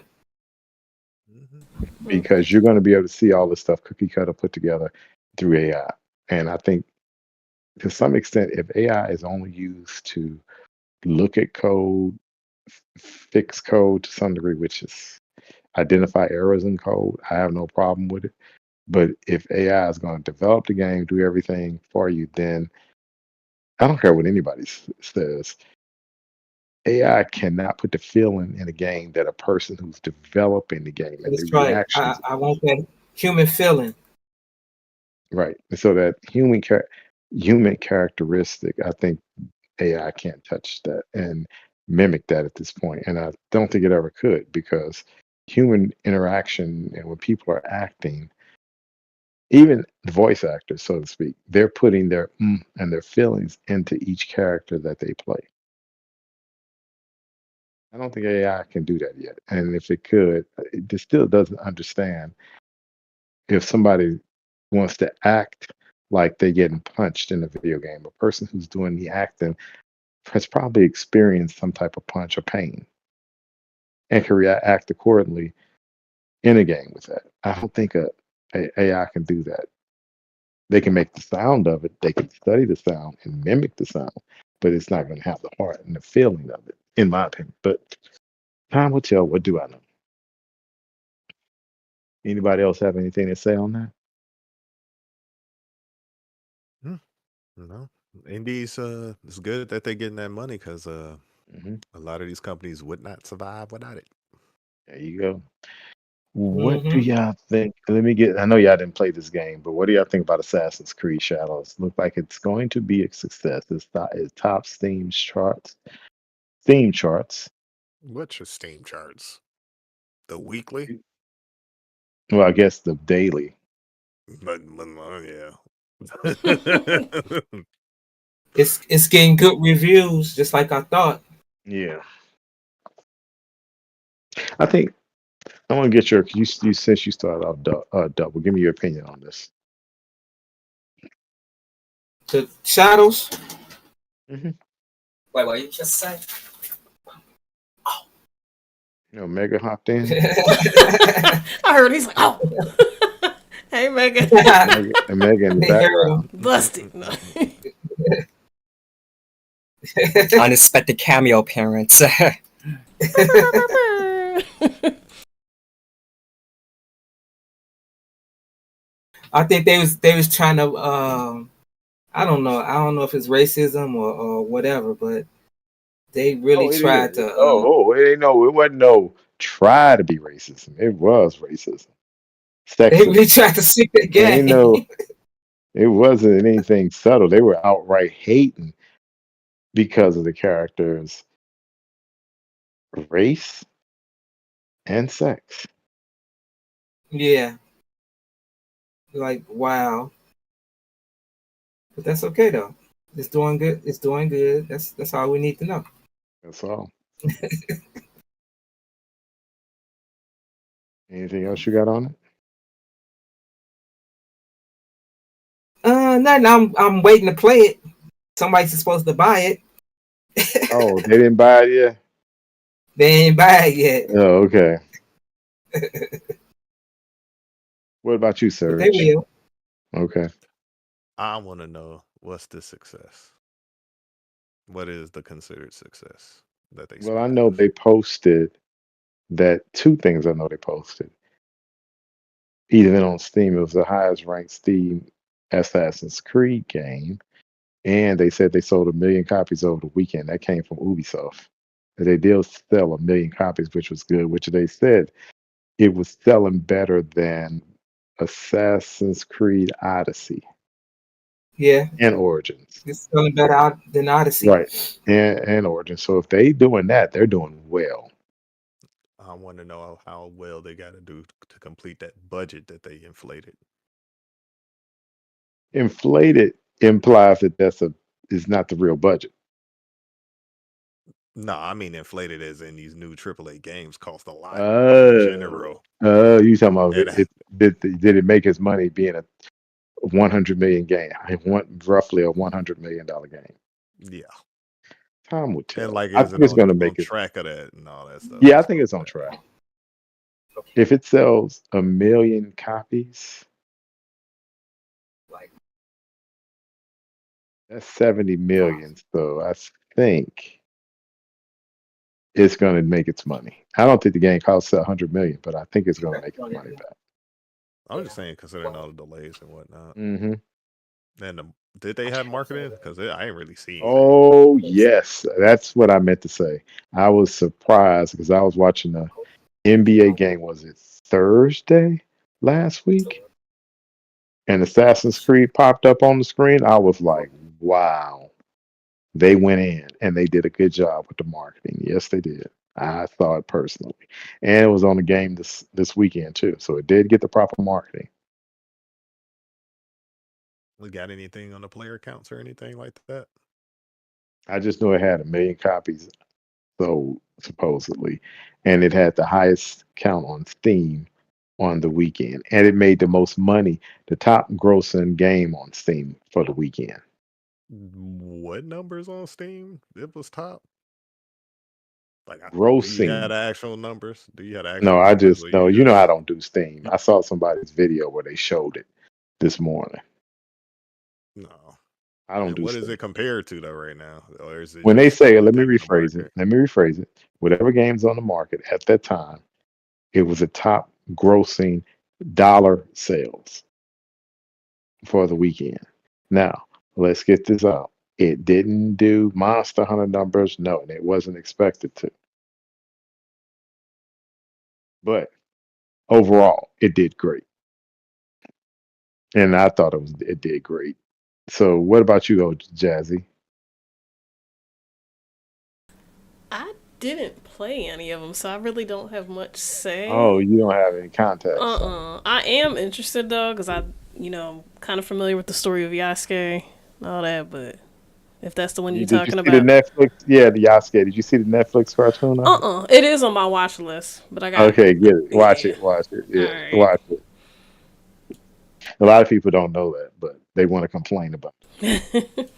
Hmm. Because you're going to be able to see all this stuff cookie cutter put together through AI. And I think to some extent, if AI is only used to look at code, fix code to some degree, which is identify errors in code, I have no problem with it. But if AI is going to develop the game, do everything for you, then I don't care what anybody says. AI cannot put the feeling in a game that a person who's developing the game and the That's right. reactions. I want that human feeling. Right. And so that human characteristic, I think AI can't touch that and mimic that at this point. And I don't think it ever could because human interaction and when people are acting, even the voice actors, so to speak, they're putting their and their feelings into each character that they play. I don't think AI can do that yet. And if it could, it just still doesn't understand if somebody wants to act like they're getting punched in a video game. A person who's doing the acting has probably experienced some type of punch or pain and can react accordingly in a game with that. I don't think a AI can do that. They can make the sound of it, they can study the sound and mimic the sound, but it's not going to have the heart and the feeling of it, in my opinion. But time will tell. What do I know? Anybody else have anything to say on that? No, indies. It's good that they're getting that money because Hmm. a lot of these companies would not survive without it. There you go. What do Mm-hmm. y'all think? Let me get. I know y'all didn't play this game, but what do y'all think about Assassin's Creed Shadows? Look like it's going to be a success. It tops Steam charts. What's your Steam charts? The weekly? Well, I guess the daily. Yeah. It's getting good reviews, just like I thought. Yeah, I think I want to get your. You since you started off double. Give me your opinion on this. The shadows. Hmm. Wait, what you just say? You know, Mega hopped in. I heard he's like, oh. Hey, Megan. Mega in the They heard background. Busted. No. Unexpected cameo appearance. I think they was trying to I don't know if it's racism or whatever, but they really Oh, it is. tried to It ain't no. It wasn't no try to be racism. It was racism, they sexism. really tried to stick the Ain't no. game. It wasn't anything subtle. They were outright hating because of the characters' race and sex. Yeah, like wow. But that's okay though. It's doing good. It's doing good. That's all we need to know. That's all. Anything else you got on it? Nothing. I'm waiting to play it. Somebody's supposed to buy it. Oh, they didn't buy it yet. They ain't buy it yet. Oh, okay. What about you, But they Serge? will. Okay. I want to know what's the success. What is the considered success that they? Well, I speak know of? they posted that two things I know they posted. Even on Steam, it was the highest ranked Steam Assassin's Creed game. And they said they sold 1 million copies over the weekend. That came from Ubisoft. And they did sell 1 million copies, which was good, which they said it was selling better than Assassin's Creed Odyssey Yeah, and Origins. it's selling better out than Odyssey. Right. And Origins. So if they doing that, they're doing well. I want to know how well they got to do to complete that budget that they inflated. Inflated implies that is not the real budget. No, I mean inflated as in these new AAA games cost a lot in Oh, general. you talking about And did it make its money being a 100 million game? Roughly a $100 million game. yeah, Time will and tell. like, I is think it it's going to on make it. track of that and all that stuff? Yeah, I That's think what it's I'm on saying. track. If it sells 1 million copies, Like that's 70 million. So I think it's going to make its money. I don't think the game costs 100 million, but I think it's going to make its money back. I'm just saying, considering all the delays and whatnot. Mm-hmm. And did they have marketing? Because I ain't really seen. Oh yes, that's what I meant to say. I was surprised because I was watching the NBA game. Was it Thursday last week? And Assassin's Creed popped up on the screen. I was like, wow, they went in and they did a good job with the marketing. Yes, they did. I saw it personally, and it was on the game this weekend too. So it did get the proper marketing. We got anything on the player counts or anything like that? I just knew it had 1 million copies sold supposedly, and it had the highest count on Steam on the weekend, and it made the most money, the top grossing game on Steam for the weekend. What numbers on Steam? It was top. Like, do you Grossing. have the actual numbers? Do you have the actual No, I numbers? just Or no. You know, I don't do Steam. I saw somebody's video where they showed it this morning. No. I don't And do what is Steam. it compared to though right now? Or is it When they just say, let me everything on the rephrase it. market? Let me rephrase it. Whatever game's on the market at that time, it was a top grossing dollar sales for the weekend. Now, let's get this out. It didn't do Monster Hunter numbers, no, and it wasn't expected to. But overall, it did great. And I thought it did great. So what about you, Jazzy? I didn't play any of them, so I really don't have much say. Oh, you don't have any context. I am interested though, because I, kind of familiar with the story of Yasuke and all that. But if that's the one you're Did you talking see the about, Netflix? Yeah, the Yasuke. Did you see the Netflix cartoon of it? it is on my watch list. But I got Okay, get it. Watch yeah. it. Watch it. Yeah, All watch it. A lot of people don't know that, but they want to complain about it. right.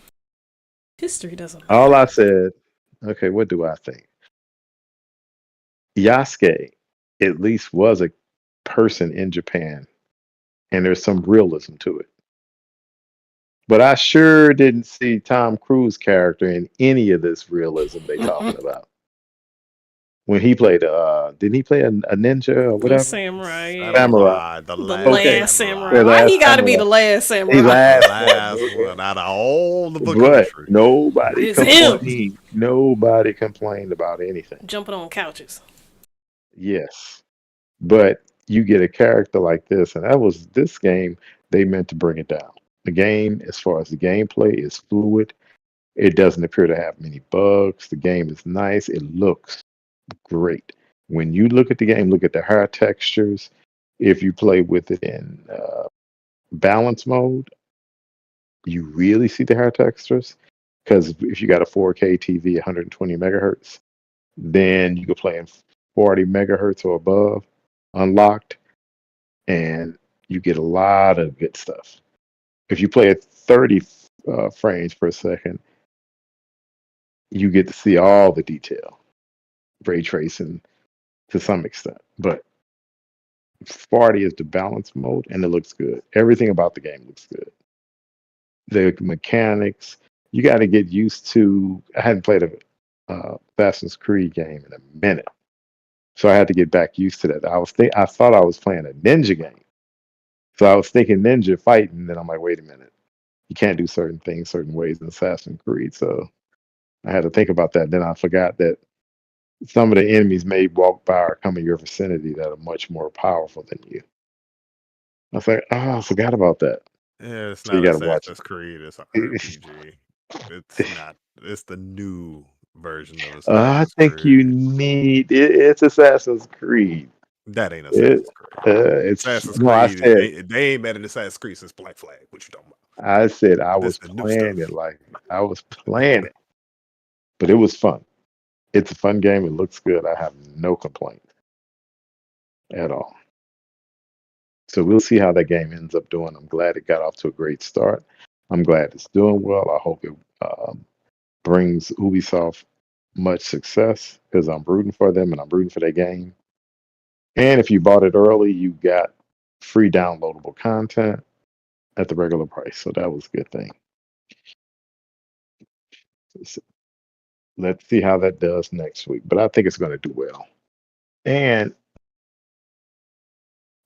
History doesn't All matter. I said, okay, what do I think? Yasuke at least was a person in Japan, and there's some realism to it. But I sure didn't see Tom Cruise character in any of this realism they talking about. when he played, didn't he play a ninja or The whatever? samurai, yeah. Samurai. The The last last samurai. samurai. The Why last he gotta be samurai. the last He samurai? last, The last one out of all the book of but history. nobody It's him. complained. Nobody complained about anything. Jumping on couches. Yes, but you get a character like this, and that was this game. They meant to bring it down. The game, as far as the gameplay, is fluid. It doesn't appear to have many bugs. The game is nice. It looks great. When you look at the game, look at the hair textures. If you play with it in balance mode, you really see the hair textures. Because if you got a 4K TV, 120 megahertz, then you can play in 40 megahertz or above, unlocked, and you get a lot of good stuff. If you play at 30 frames per second, you get to see all the detail, ray tracing to some extent. But 40 is the balance mode, and it looks good. Everything about the game looks good. The mechanics, you got to get used to. I hadn't played a Assassin's Creed game in a minute, so I had to get back used to that. I thought I was playing a ninja game, so I was thinking ninja fighting. Then I'm like, wait a minute, you can't do certain things certain ways in Assassin's Creed. So I had to think about that. Then I forgot that some of the enemies may walk by or come in your vicinity that are much more powerful than you. I was like, oh, I forgot about that. Yeah, it's So you not got to watch Assassin's Creed. It's an it. RPG. It's not. It's the new version of I Assassin's think you Creed. need it. It's Assassin's Creed. That ain't It, Assassin's Creed. it's Assassin's no. I Creed. said They ain't made an Assassin's Creed since Black Flag. What you talking about? I said I This was the new playing stuff. it like I was playing it, but it was fun. It's a fun game. It looks good. I have no complaint at all. So we'll see how that game ends up doing. I'm glad it got off to a great start. I'm glad it's doing well. I hope it brings Ubisoft much success because I'm rooting for them and I'm rooting for their game. And if you bought it early, you got free downloadable content at the regular price. So that was a good thing. So let's see how that does next week. But I think it's going to do well. And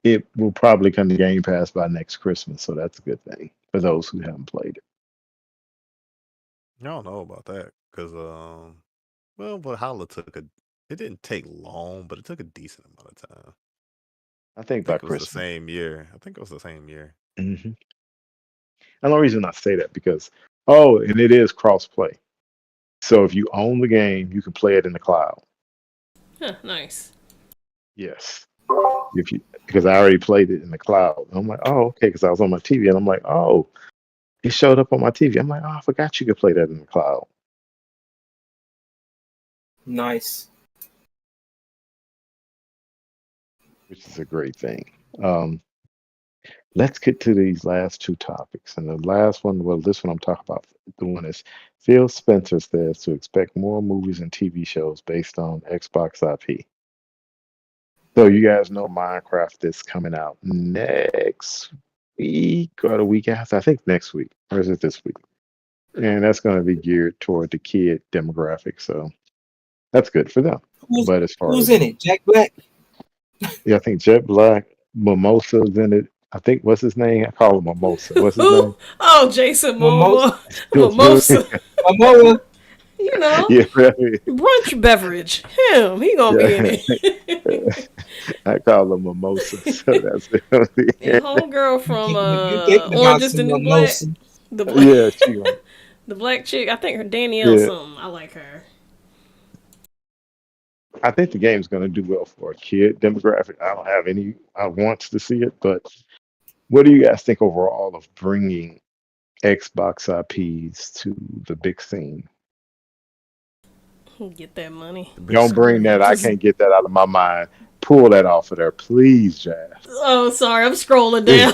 it will probably come to Game Pass by next Christmas. So that's a good thing for those who haven't played it. I don't know about that because well, Valhalla took a. It didn't take long, but it took a decent amount of time. I think I by think it was the Christmas. same year. I think it was the same year. hmm And the only reason I say that because, and it is cross play. So if you own the game, you can play it in the cloud. Huh, nice. Yes. Because I already played it in the cloud. I'm like, oh, okay, because I was on my TV and I'm like, oh, it showed up on my TV. I'm like, oh, I forgot you could play that in the cloud. Nice. Which is a great thing. Let's get to these last two topics. And the last one, well, this one I'm talking about, the one is Phil Spencer says to expect more movies and TV shows based on Xbox IP. So you guys know Minecraft is coming out next week or the week after. I think next week. Or is it this week? And that's going to be geared toward the kid demographic. So that's good for them. But as far Who's as in it? Jack Black? I think Jet Black, Mimosa's in it. I think what's his name? I call him Mimosa. What's his name? Oh, Jason Momoa. Mimosa. Momoa. You know, Yeah, right. brunch beverage. Him, he gonna be in it. I call him Mimosa. So that's And homegirl from You thinking about Orange is the some New Black. mimosa. The black, yeah, she gonna- the black chick. I think her Danielle Yeah. something. I like her. I think the game's going to do well for a kid demographic. I don't have any. I want to see it, but what do you guys think overall of bringing Xbox IPs to the big scene? Get that money. Don't bring that. I can't get that out of my mind. Pull that off of there, please, Jazz. Oh, sorry, I'm scrolling down.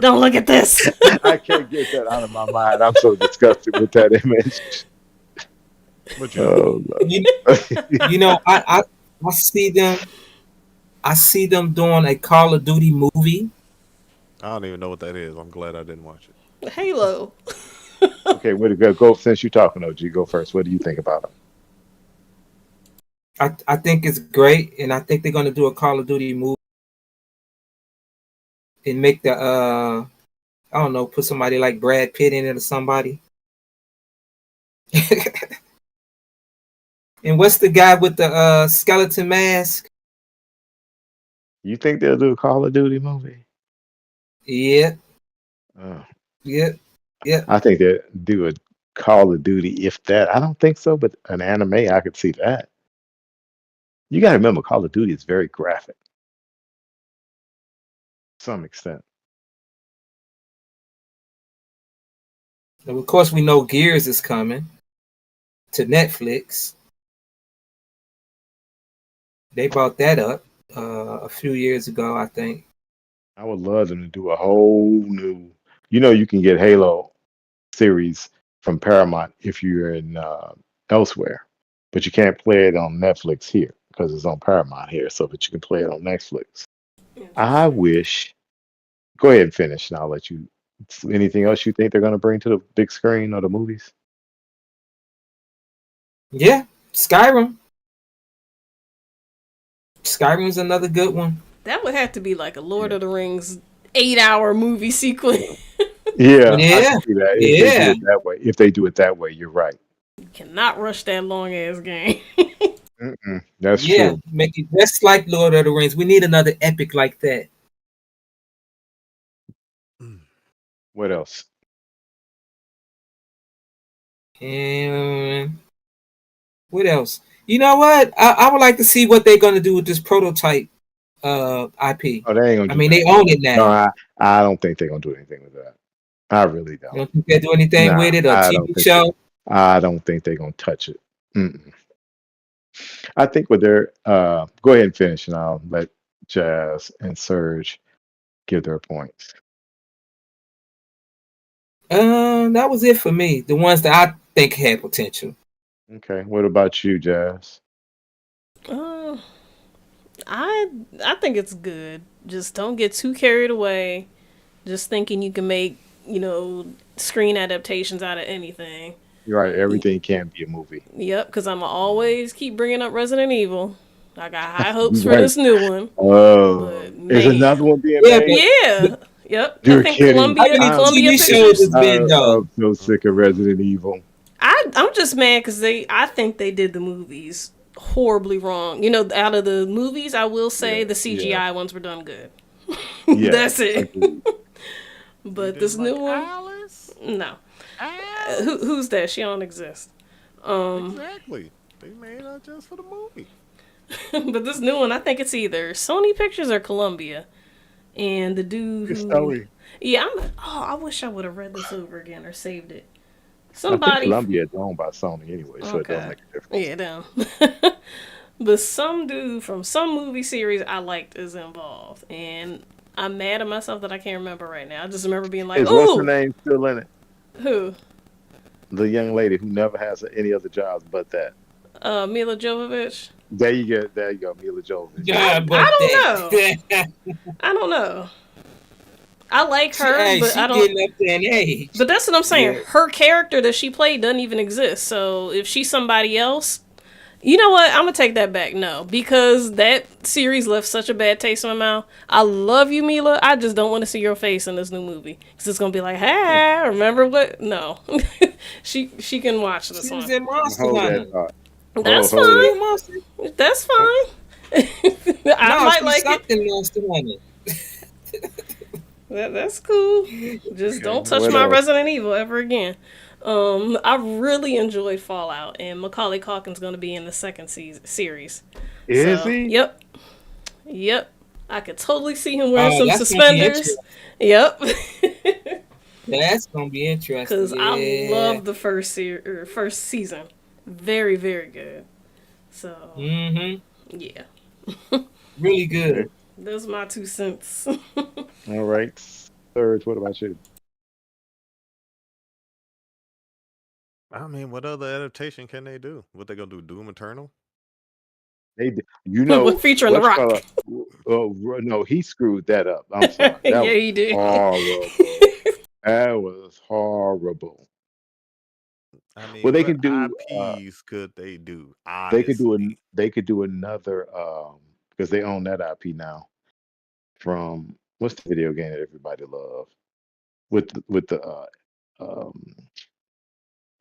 Don't look at this. I can't get that out of my mind. I'm so disgusted with that image. What you Oh, Lord. You know, I see them. I see them doing a Call of Duty movie. I don't even know what that is. I'm glad I didn't watch it. Halo. Okay, where to go? Go since you're talking, OG. Go first. What do you think about it? I think it's great, and I think they're gonna do a Call of Duty movie and make the I don't know, put somebody like Brad Pitt in it or somebody. And what's the guy with the skeleton mask? You think they'll do a Call of Duty movie? Yeah, Oh, yeah, yeah. I think they'll do a Call of Duty, if that. I don't think so, but an anime, I could see that. You got to remember, Call of Duty is very graphic to some extent. And of course, we know Gears is coming to Netflix. They brought that up a few years ago, I think. I would love them to do a whole new. You can get Halo series from Paramount if you're in elsewhere, but you can't play it on Netflix here because it's on Paramount here. So, but you can play it on Netflix. I wish. Go ahead and finish, and I'll let you. Anything else you think they're going to bring to the big screen or the movies? Yeah, Skyrim. Skyrim's another good one. That would have to be like a Lord of the Rings 8-hour movie sequence. Yeah, I Yeah, can see that. If they yeah. do it that way, you're right. You cannot rush that long ass game. That's Yeah, true. make it just like Lord of the Rings. We need another epic like that. What else? And what else? You know what? I would like to see what they're gonna do with this prototype IP. Oh, they ain't gonna I do mean, they nothing. own it No, now. I don't think they're gonna do anything with that. I really You don't. don't think they do anything Nah, with it? A I don't TV think show? I don't think they're gonna touch it. Mm-mm. I think what they're go ahead and finish, and I'll let Jazz and Serge give their points. That was it for me. The ones that I think had potential. Okay, what about you, Jazz? I think it's good. Just don't get too carried away. Just thinking you can make, screen adaptations out of anything. You're right. Everything can't be a movie. Yep, because I'm always keep bringing up Resident Evil. I got high hopes for Right. this new one. Oh, But is man, another one being Yeah, made? yeah, yep. I You're think kidding. How many Columbia TV shows Pictures. has been though? I'm so sick of Resident Evil. I'm just mad because I think they did the movies horribly wrong. Out of the movies, I will say Yeah, the CGI yeah. ones were done good. Yeah, That's it. agreed. But this new one, Alice? no. Alice? Who's that? She don't exist. Exactly. They made her just for the movie. But this new one, I think it's either Sony Pictures or Columbia. And the dude It's who, Sony. yeah, I wish I would have read this over again or saved it. I think Somebody, Columbia is owned by Sony anyway, so it don't okay, make a difference. yeah, damn. But some dude from some movie series I liked is involved, and I'm mad at myself that I can't remember right now. I just remember being like, Is what's her "Ooh, name still in it? who? The young lady who never has any other jobs but that. Mila Jovovich." There you go, Mila Jovovich. Yeah, but I I don't know. I like her, hey, but she I don't. getting up there in age. But that's what I'm saying. Yeah. Her character that she played doesn't even exist. So if she's somebody else, you know what? I'm gonna take that back. No, because that series left such a bad taste in my mouth. I love you, Mila. I just don't want to see your face in this new movie because it's gonna be like, hey, remember what? No, she can watch this She was one. in Monster Hold Hunter. that thought. That's hold She it. in Monster. That's fine. I No, might she like it. sucked in Monster Hunter. That's cool. Just don't touch What my else? Resident Evil ever again. I really enjoyed Fallout, and Macaulay Culkin's going to be in the second series. Is So, he? Yep. I could totally see him wearing some That's gonna be suspenders. Yep. That's gonna be interesting. Because Yeah. I love the first season. Very, very good. So, yeah. Really good. Those are my 2 cents. All right. Serge, what about you? I mean, what other adaptation can they do? What they gonna do? Doom Eternal? You know, Featuring The Rock. no, he screwed that up. I'm sorry. That Yeah, was he did. horrible. That was horrible. I mean, Well, they what can do IPs could they do? they could do Honestly, they could do another because they own that IP now from what's the video game that everybody loves with um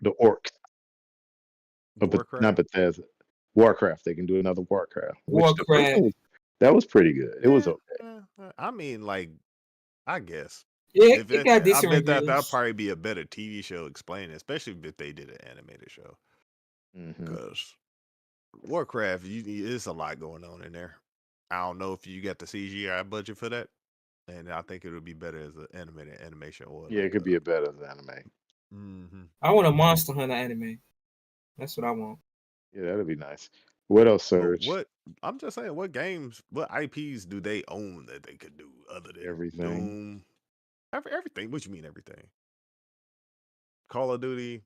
the orcs, but not Warcraft. Bethesda. Warcraft. They can do another Warcraft, which the first one Warcraft. was that was pretty good. It was Yeah, okay. I mean, like, I guess Yeah, if it it, got I decent bet that'd reviews. probably be a better TV show explaining, especially if they did an animated show. Hmm. Because Warcraft, it's a lot going on in there. I don't know if you got the CGI budget for that, and I think it would be better as an animated animation or Yeah, it like could be a. a better anime. Mm-hmm. I want a Monster Hunter anime. That's what I want. Yeah, that'd be nice. What else, But Surge? what I'm just saying, what games, what IPs do they own that they could do other than Everything. Doom? Everything. What you mean everything? Call of Duty.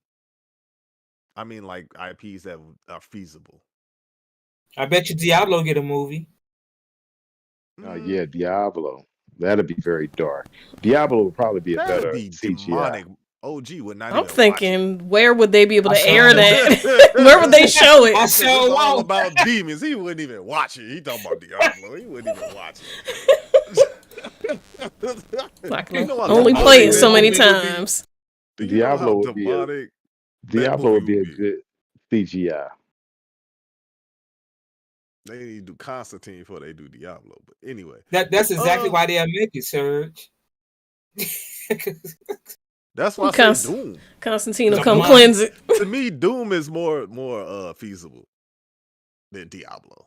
I mean, like IPs that are feasible. I bet you Diablo get a movie. Yeah, Mm, Diablo. That'd be very dark. Diablo would probably be a that'd better be CGI. demonic. OG would not I'm even watch it. thinking, where would they be able I to sure air won't. that? Where would they show I it? sure It's all won't. about demons. He wouldn't even watch it. He talking about Diablo. He wouldn't even watch it. I You can know how only demonic play it that so many movie would be? times. Do you know how Diablo would be a demonic that Diablo movie would be would a be? good CGI. They need to do Constantine before they do Diablo. But anyway, That's exactly uh, why they'll make it, Surge. that's why I say Const- Doom. Constantine will The come money. cleanse it. To me, Doom is more feasible than Diablo.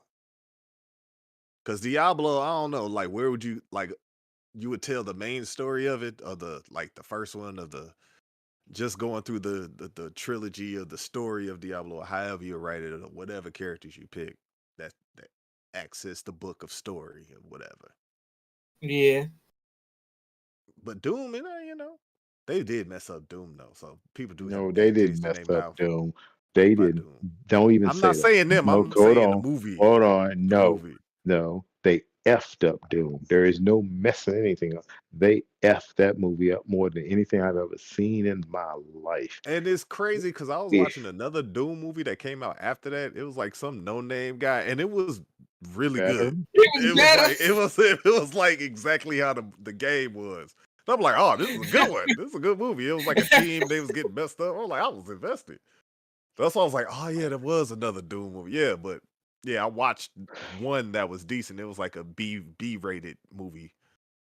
Because Diablo, I don't know, like where would you like you would tell the main story of it, or the first one of the just going through the trilogy of the story of Diablo, or however you write it, or whatever characters you pick that access the book of story or whatever. Yeah. But Doom, they did mess up Doom though, so people do have a No, they bad didn't taste in mess their up mouth Doom. They by didn't. Doom. Don't even I'm say not that. saying them. No, I'm hold saying the on. movie. Hold on. The No, movie. no. They effed up Doom. There is no messing anything up. They effed that movie up more than anything I've ever seen in my life. And it's crazy because I was watching another Doom movie that came out after that. It was like some no-name guy, and it was really Better. good. It was It was better. like it was like exactly how the game was. And I'm like, oh, this is a good one. This is a good movie. It was like a team. They was getting messed up. I was like, I was invested. That's why I was like, oh yeah, there was another Doom movie. Yeah, but yeah, I watched one that was decent. It was like a B rated movie,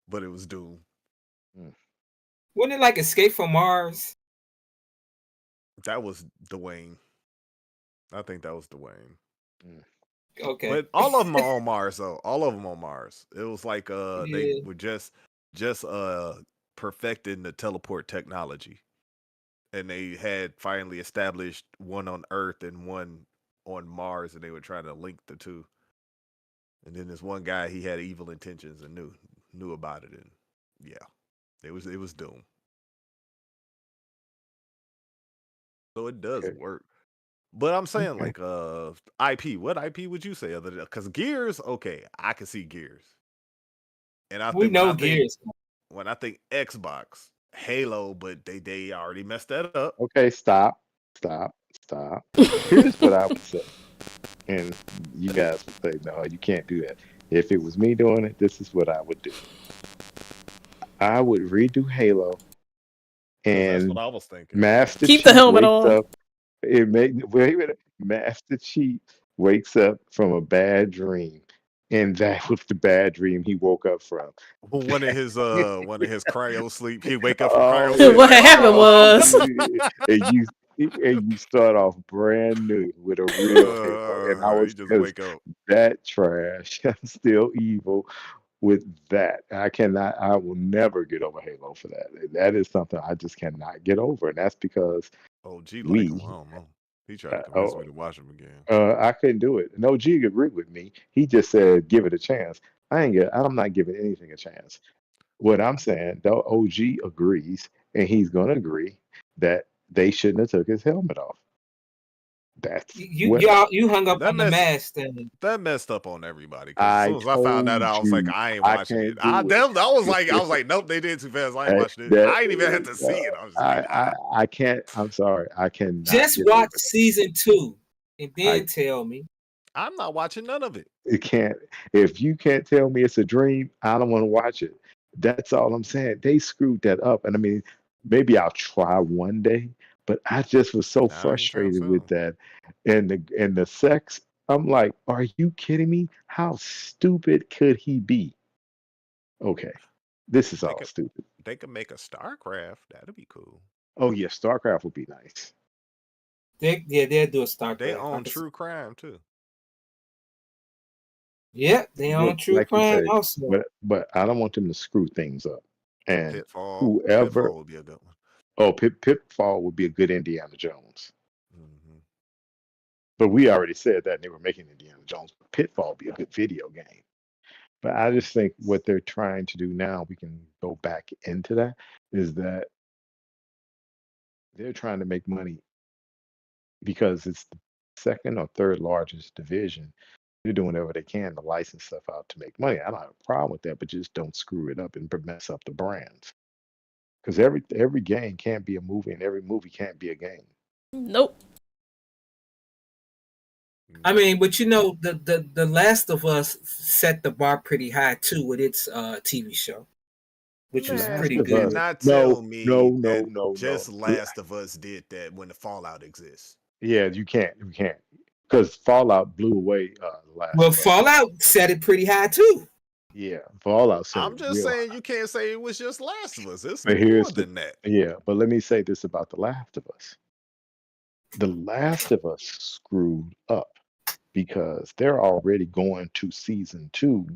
but it was Doom. Wasn't it like Escape from Mars? That was Dwayne. I think that was Dwayne. Okay. But all of them are on Mars though. All of them on Mars. It was like they Yeah. were just perfecting the teleport technology. And they had finally established one on Earth and one on Mars, and they were trying to link the two. And then this one guy, he had evil intentions and knew about it, and yeah, it was Doom. So it does Okay. work. But I'm saying Okay. like IP. What IP would you say other than because Gears? Okay, I can see Gears. And I We think know Gears. when I think Xbox, Halo, but they already messed that up. Okay, stop. Here's what I would say. And you guys would say, no, you can't do that. If it was me doing it, this is what I would do. I would redo Halo 'Cause that's and what I was thinking. Master Keep the Chief helmet wakes on. up. Wait a minute. Master Chief wakes up from a bad dream. And that was the bad dream he woke up from. One of his cryo sleep, he'd wake up from Oh, cryo sleep What like, happened oh, was, and you start off brand new with a real Halo. And I he was just because wake up. that trash. I'm still evil with that. I will never get over Halo for that. That is something I just cannot get over. And that's because Oh, G like him. I we don't know. He tried to uh, convince me to watch him again. I couldn't do it. No, G agreed with me. He just said, give it a chance. I'm not giving anything a chance. What I'm saying, though, OG agrees, and he's going to agree that they shouldn't have took his helmet off. That's You what you hung up That on the mess mask thing. that messed up on everybody because as I soon as I found that told out, I was like, you. I ain't I watching it. can't do it. I was like, nope, they did too fast. I ain't Hey, watching it. that I ain't even had to see it. I was just I, like, nah. I can't. I'm sorry. I cannot Just get watch over that. season 2 and I then tell me. I'm not watching none of it. it can't. If you can't tell me it's a dream, I don't want to watch it. That's all I'm saying. They screwed that up, and I mean, maybe I'll try one day. But I just was so Not anytime frustrated with soon. that, and the sex. I'm like, are you kidding me? How stupid could he be? Okay, this is They all could stupid. they could make a StarCraft. That'd be cool. Oh yeah, StarCraft would be nice. They'll do a StarCraft. They I own can see. True Crime too. Yep, they But own True like you Crime say, also. but I don't want them to screw things up. And Pitfall whoever, would be a good one. oh, Pitfall would be a good Indiana Jones. Hmm. But we already said that and they were making Indiana Jones. Pitfall would be a good video game. But I just think what they're trying to do now, we can go back into that, is that they're trying to make money because it's the second or third largest division. They're doing whatever they can to license stuff out to make money. I don't have a problem with that, but just don't screw it up and mess up the brands. Because every game can't be a movie, and every movie can't be a game. Nope. I mean, but you know, the Last of Us set the bar pretty high too with its TV show, which was Man, Last pretty of you Us. good. cannot No, tell no, me no, that no, no. just Last of Us did that when the Fallout exists. Yeah, you can't. You can't. Because Fallout blew away The Last Well, of Us. Fallout set it pretty high too. Yeah, Fallout set I'm it just real saying high. you can't say it was just Last of Us. It's But more here's the than that. yeah. But let me say this about The Last of Us. The Last of Us screwed up because they're already going to season 2.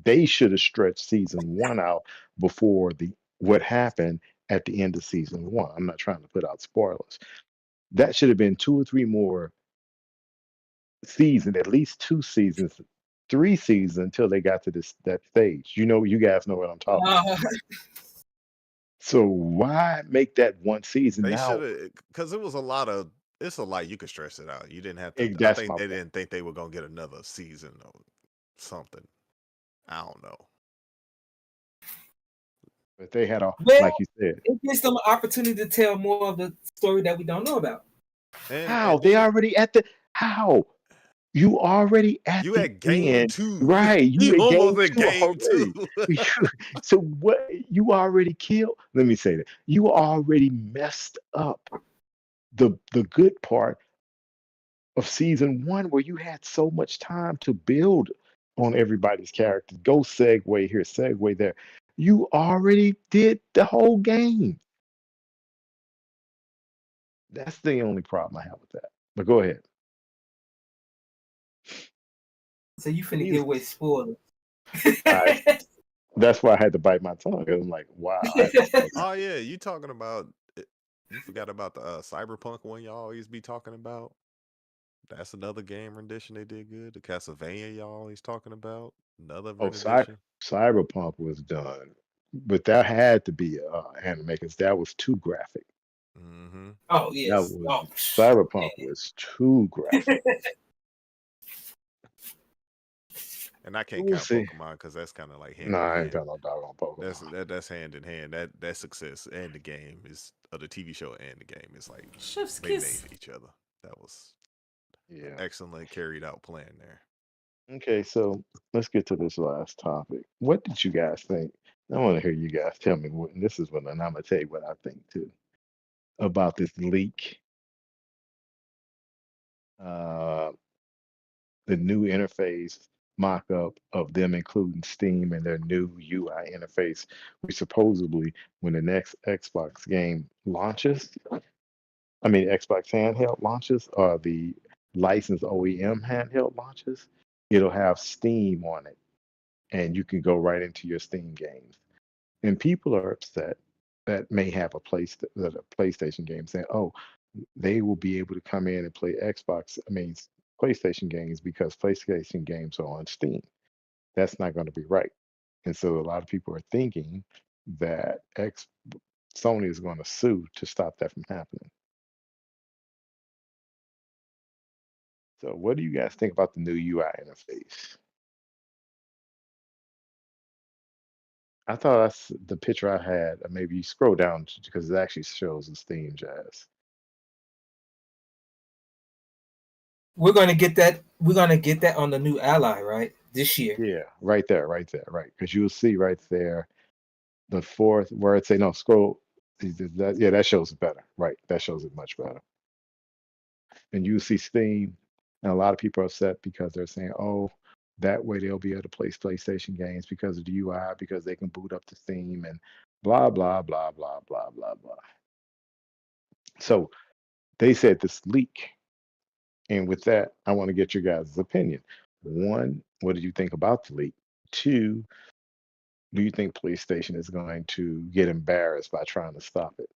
They should have stretched season 1 out before the what happened at the end of season 1. I'm not trying to put out spoilers. That should have been 2 or 3 more seasons, at least 2 seasons, 3 seasons until they got to that stage. You guys know what I'm talking about. Uh, So why make that one season They should now? have, because it was a lot of. It's a lot. You could stress it out. You didn't have to. I That's think my they point. didn't think they were gonna get another season or something. I don't know. But they had well, like you said, it gives them an opportunity to tell more of the story that we don't know about. how And they then already at the how you already at you the at game end, two. right? You You at almost game at 2 game already. two. So what you already killed? Let me say that you already messed up the good part of season 1 where you had so much time to build on everybody's character. Go segue here, segue there. You already did the whole game. That's the only problem I have with that. But go ahead. So you finna These, give away spoilers. I, that's why I had to bite my tongue. 'Cause I'm like, wow. Oh yeah, you talking about? You forgot about the Cyberpunk one y'all always be talking about. That's another game rendition they did good. The Castlevania y'all always talking about. Another Oh, rendition. Cyberpunk was done, but that had to be anime because that was too graphic. Mm-hmm. Oh That yes. was Oh, Cyberpunk was too graphic. And I can't We'll count see. Pokemon because that's kind of like hand No, in I ain't hand. got no dog on Pokemon. That's hand in hand. That success and the game is of the TV show and the game is like Chef's they made kiss. for each other. That was Yeah. excellent carried out plan there. Okay, so let's get to this last topic. What did you guys think? I want to hear you guys tell me what, and this is what, and I'm gonna tell you what I think too about this leak. Uh, the new interface mock-up of them including Steam and their new UI interface, which supposedly when the next Xbox game launches, I mean Xbox handheld launches or the licensed OEM handheld launches, it'll have Steam on it and you can go right into your Steam games. And people are upset that may have a PlayStation game saying, "Oh, they will be able to come in and play PlayStation games because PlayStation games are on Steam." That's not going to be right. And so a lot of people are thinking that Sony is going to sue to stop that from happening. So, what do you guys think about the new UI interface? I thought that's the picture I had. Maybe you scroll down because it actually shows the Steam Jazz. We're gonna get that. We're gonna get that on the new Ally, right? This year. Yeah, right there, right. Because you'll see right there the fourth where it say no, scroll. Yeah, that shows it better. Right, that shows it much better. And you see Steam, and a lot of people are upset because they're saying, "Oh, that way they'll be able to play PlayStation games because of the UI, because they can boot up to Steam and blah blah blah blah blah blah blah." So they said this leak, and with that, I want to get your guys' opinion. One, what did you think about the leak? Two, do you think PlayStation is going to get embarrassed by trying to stop it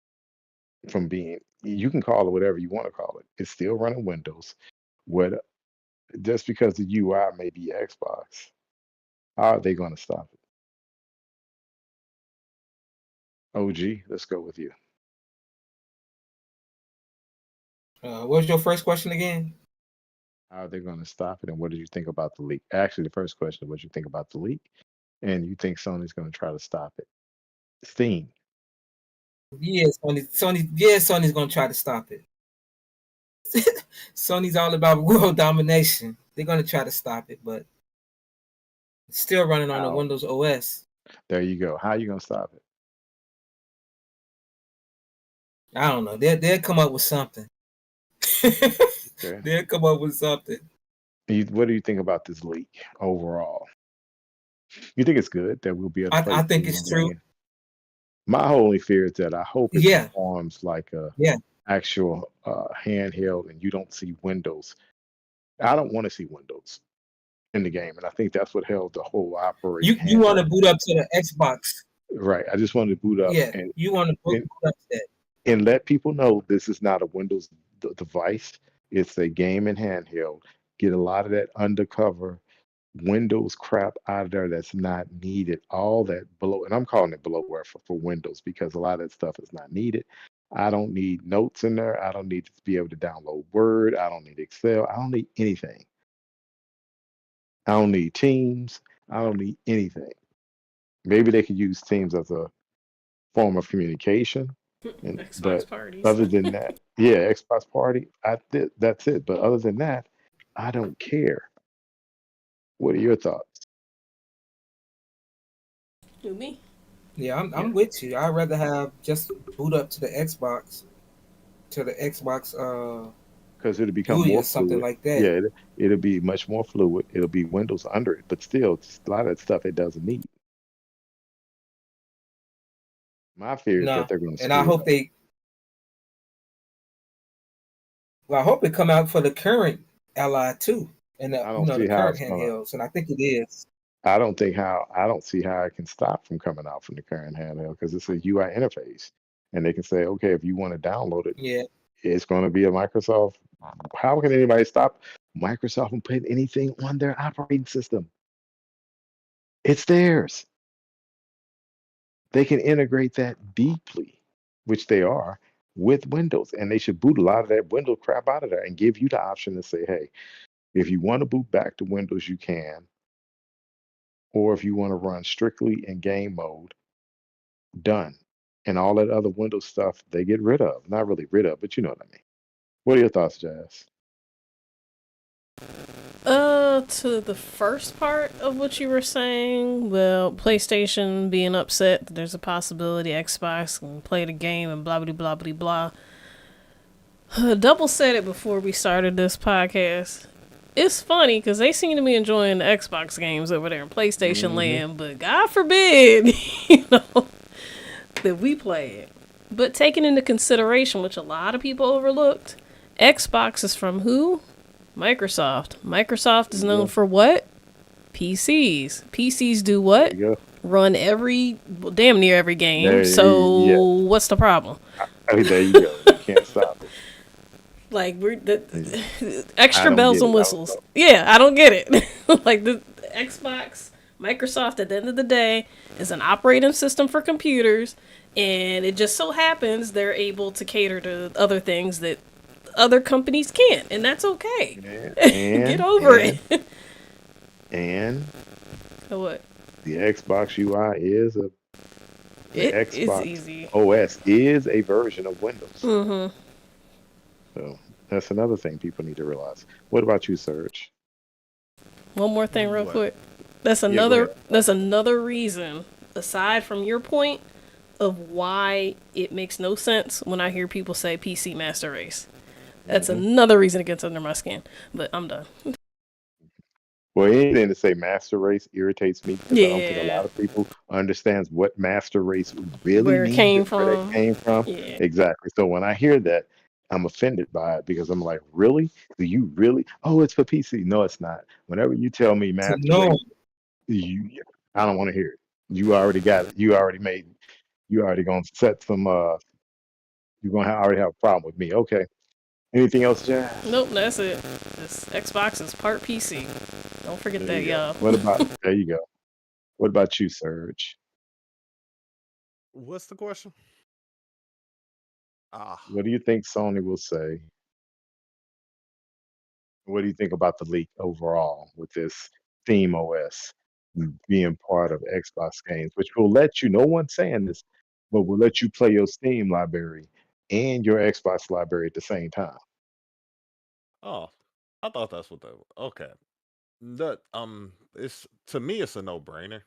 from being? You can call it whatever you want to call it. It's still running Windows. What just because the UI may be Xbox, how are they going to stop it? OG, let's go with you. What was your first question again? How are they going to stop it, and what did you think about the leak? Actually, the first question, what you think about the leak, and you think Sony's going to try to stop it? Steam. Yeah, Sony's gonna try to stop it. Sony's all about world domination. They're gonna try to stop it, but it's still running on the How? Windows OS. There you go. How are you going to stop it? I don't know. They'll come up with something. Okay. They'll come up with something. What do you think about this leak overall? You think it's good that we'll be able to play I think Steam it's true. games? My only fear is that I hope it Yeah. performs like a Yeah. actual handheld, and you don't see Windows. I don't want to see Windows in the game, and I think that's what held the whole operating. You want to handheld. boot up to the Xbox. Right. I just wanted to boot up Yeah. and You want to boot up to that. and let people know this is not a Windows device. It's a game and handheld. Get a lot of that undercover Windows crap out of there that's not needed. All that below, and I'm calling it bloatware for Windows because a lot of that stuff is not needed. I don't need notes in there. I don't need to be able to download Word. I don't need Excel. I don't need anything. I don't need Teams. I don't need anything. Maybe they could use Teams as a form of communication. Xbox But parties. other than that, yeah, Xbox Party, that's it. But other than that, I don't care. What are your thoughts? Who, me? Yeah, I'm Yeah. with you. I'd rather have just boot up to the Xbox, Because it'll become GUI more or something fluid. like that. Yeah, it'll be much more fluid. It'll be Windows under it, but still, it's a lot of that stuff it doesn't need. My fear is No, that they're going to and I screw it hope up. I hope it come out for the current Ally too, and I don't see the how current it's gonna. handhelds, and I think it is. I don't see how it can stop from coming out from the current handheld because it's a UI interface, and they can say, okay, if you want to download it, Yeah, it's going to be a Microsoft. How can anybody stop Microsoft from putting anything on their operating system? It's theirs. They can integrate that deeply, which they are, with Windows, and they should boot a lot of that Windows crap out of there and give you the option to say, hey, if you want to boot back to Windows, you can, or if you want to run strictly in game mode, done. And all that other Windows stuff, they get rid of. Not really rid of, but you know what I mean. What are your thoughts, Jazz? To the first part of what you were saying, well, PlayStation being upset that there's a possibility Xbox can play the game and blah blah blah blah blah. Double said it before we started this podcast. It's funny because they seem to be enjoying the Xbox games over there in PlayStation land, but God forbid, that we play it. But taking into consideration, which a lot of people overlooked, Xbox is from who? Microsoft. Microsoft is known for what? PCs. PCs do what? There you go. Run damn near every game. What's the problem? There you go. You can't stop it. Like we're the I extra don't bells get and it. I don't whistles. know. Yeah, I don't get it. Like the Xbox, Microsoft at the end of the day is an operating system for computers, and it just so happens they're able to cater to other things that other companies can't, and that's okay. And Get over and it. and What? the Xbox UI is the It is Xbox easy. OS is a version of Windows. Mm-hmm. So that's another thing people need to realize. What about you, Serge? One more thing, real What? quick. That's Yeah, go ahead. another reason, aside from your point, of why it makes no sense when I hear people say PC Master Race. That's hmm another reason it gets under my skin. But I'm done. Well, anything to say master race irritates me because I don't think a Yeah, lot of people understands what master race really where it means came and where that from. came from. Yeah. Exactly. So when I hear that, I'm offended by it because I'm like, really? Do you really? Oh, it's for PC. No, it's not. Whenever you tell me To master know race, I don't want to hear it. You already got it. You already made. You already gonna set some. You're gonna already have a problem with me. Okay. Anything else, Jazz? Nope, that's it. This Xbox is part PC. Don't forget There that, you go. y'all. What about? There you go. What about you, Serge? What's the question? Ah, What do you think Sony will say? What do you think about the leak overall with this Theme OS being part of Xbox games, which will let you, no one's saying this, but will let you play your Steam library and your Xbox library at the same time? oh, I thought that's what that was. Okay. That it's to me it's a no-brainer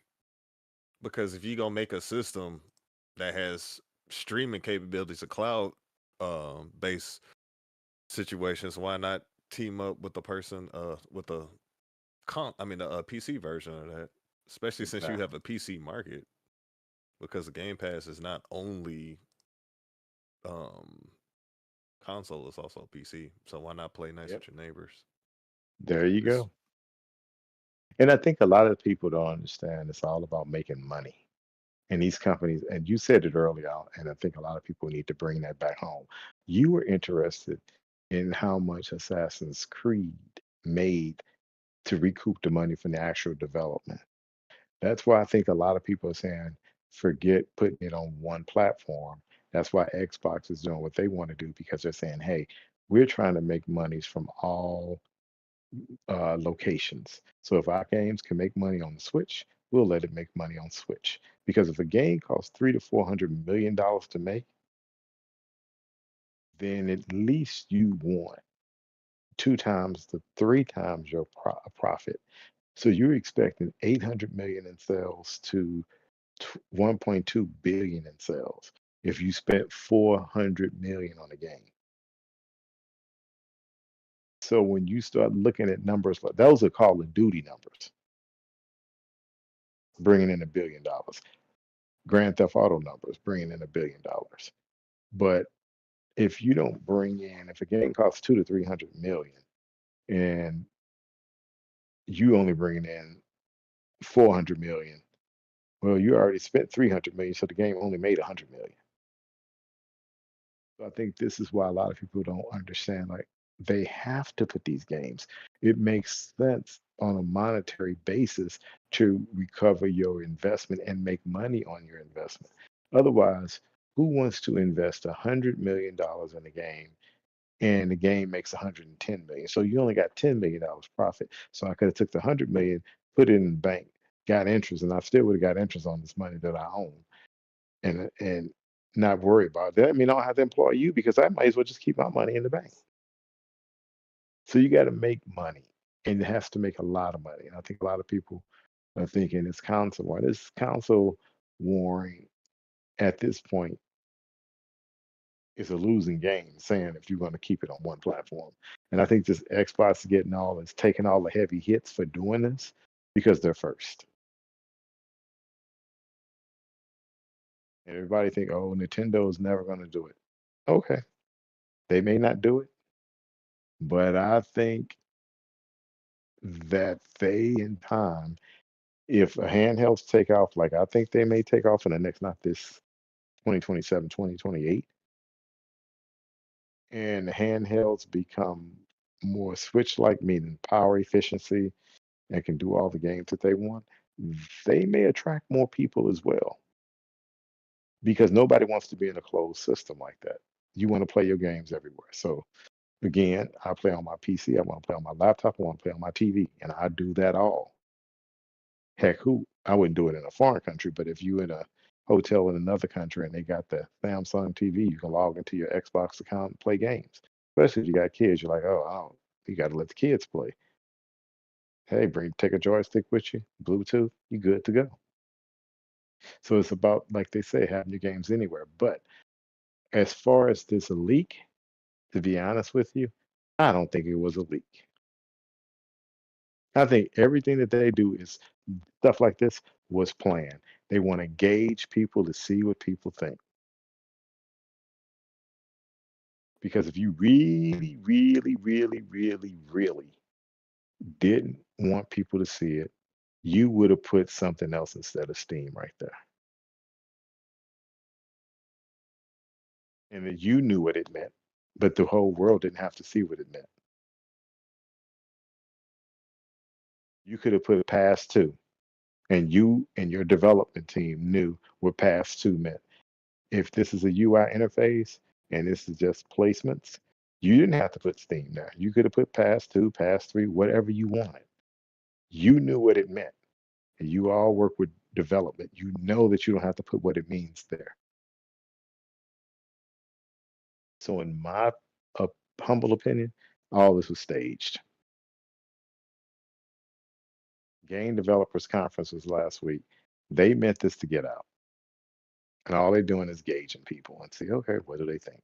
because if you gonna make a system that has streaming capabilities of cloud based situations, why not team up with the person with the the PC version of that, especially since you Exactly. have a PC market because the Game Pass is not only um console, it's also PC. So why not play nice Yep. with your neighbors? There you Just go. And I think a lot of people don't understand it's all about making money. And these companies, and you said it earlier, and I think a lot of people need to bring that back home. You were interested in how much Assassin's Creed made to recoup the money from the actual development. That's why I think a lot of people are saying, forget putting it on one platform. That's why Xbox is doing what they want to do because they're saying, hey, we're trying to make monies from all locations. So if our games can make money on the Switch, we'll let it make money on Switch. Because if a game costs $300 to $400 million to make, then at least you want 2 times to 3 times your profit. So you're expecting 800 million in sales to 1.2 billion in sales if you spent 400 million on a game. So when you start looking at numbers like those are Call of Duty numbers, bringing in $1 billion. Grand Theft Auto numbers, bringing in $1 billion. But if you don't bring in, if a game costs 2 to 300 million, and you only bringing in 400 million, well, you already spent 300 million, so the game only made 100 million. So I think this is why a lot of people don't understand. Like they have to put these games. It makes sense on a monetary basis to recover your investment and make money on your investment. Otherwise, who wants to invest $100 million in a game and the game makes 110 million? So you only got $10 million profit. So I could have took the 100 million, put it in the bank, got interest, and I still would have got interest on this money that I own and not worry about it. That mean I don't have to employ you because I might as well just keep my money in the bank. So you got to make money, and it has to make a lot of money. And I think a lot of people are thinking it's console war. This console warring at this point is a losing game, saying if you're going to keep it on one platform. And I think this Xbox is taking all the heavy hits for doing this because they're first. And everybody think, oh, Nintendo is never going to do it. Okay, they may not do it, but I think that they in time, if handhelds take off, like I think they may take off in the next, not this 2027, 2028, and handhelds become more switch like, meaning power efficiency and can do all the games that they want, they may attract more people as well because nobody wants to be in a closed system like that. You want to play your games everywhere. So Again, I play on my PC, I want to play on my laptop, I want to play on my TV, and I do that all. Heck, I wouldn't do it in a foreign country, but if you in a hotel in another country and they got the Samsung TV, you can log into your Xbox account and play games. Especially if you got kids, you're like, oh, you got to let the kids play. Hey, take a joystick with you, Bluetooth, you good to go. So it's about, like they say, having your games anywhere. But as far as this leak, to be honest with you, I don't think it was a leak. I think everything that they do is stuff like this was planned. They want to gauge people to see what people think. Because if you really, really, really, really, really didn't want people to see it, you would have put something else instead of Steam right there. And then you knew what it meant, but the whole world didn't have to see what it meant. You could have put Pass 2, and you and your development team knew what Pass 2 meant. If this is a UI interface and this is just placements, you didn't have to put Steam there. You could have put Pass 2, Pass 3, whatever you wanted. You knew what it meant. And you all work with development. You know that you don't have to put what it means there. So in my humble opinion, all this was staged. Game Developers Conference was last week. They meant this to get out. And all they're doing is gauging people and see, okay, what do they think?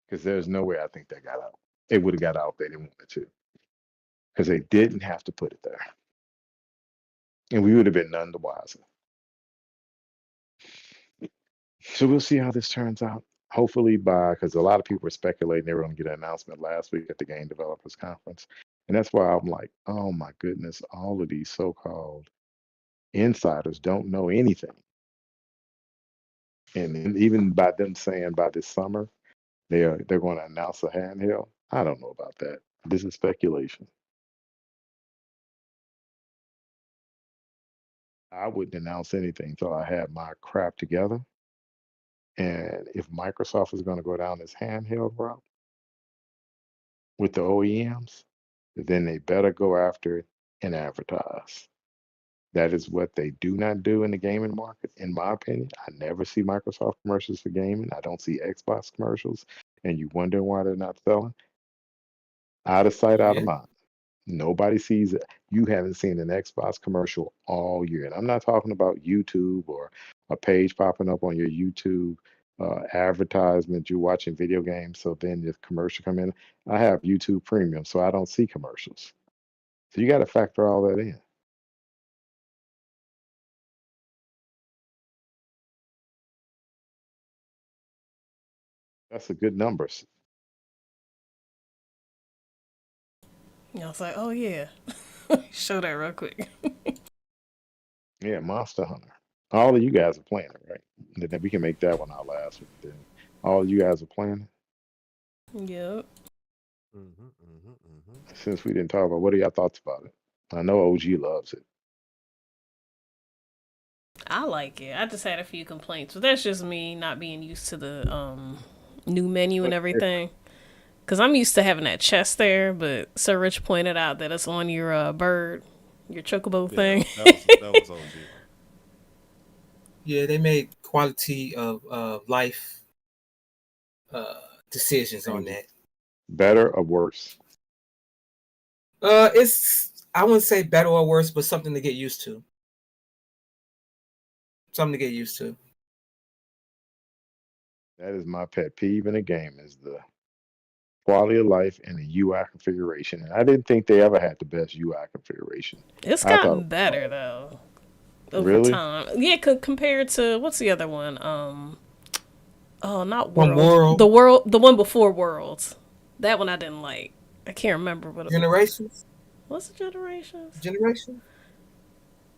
Because there's no way I think that got out. It would have got out if they didn't want it to. Because they didn't have to put it there. And we would have been none the wiser. So we'll see how this turns out. Hopefully because a lot of people were speculating they were going to get an announcement last week at the Game Developers Conference. And that's why I'm like, oh my goodness, all of these so-called insiders don't know anything. And even by them saying by this summer, they're going to announce a handheld, I don't know about that. This is speculation. I wouldn't announce anything until I had my crap together. And if Microsoft is going to go down this handheld route with the OEMs, then they better go after it and advertise. That is what they do not do in the gaming market, in my opinion. I never see Microsoft commercials for gaming. I don't see Xbox commercials. And you wonder why they're not selling? Out of sight, out of mind. Nobody sees it. You haven't seen an Xbox commercial all year. And I'm not talking about YouTube or a page popping up on your YouTube advertisement. You're watching video games, so then the commercial come in. I have YouTube Premium, so I don't see commercials. So you got to factor all that in. That's a good numbers. I was like, oh yeah. Show that real quick. Yeah, Monster Hunter. All of you guys are playing it, right? And then we can make that one out last week. Then all of you guys are playing it. Yep. Since we didn't talk about, what are your thoughts about it? I know OG loves it. I like it. I just had a few complaints, but that's just me not being used to the new menu and everything. Because I'm used to having that chest there, but Sir Rich pointed out that it's on your bird, your chocobo thing. That was OG. Yeah, they made quality of life decisions on that. Better or worse? I wouldn't say better or worse, but something to get used to. Something to get used to. That is my pet peeve in a game, is the quality of life and the UI configuration. And I didn't think they ever had the best UI configuration. It's gotten better though over time. Yeah, compared to what's the other one? Not World. The one before Worlds. That one I didn't like. I can't remember what it was. Generations. What's the Generations? Generation.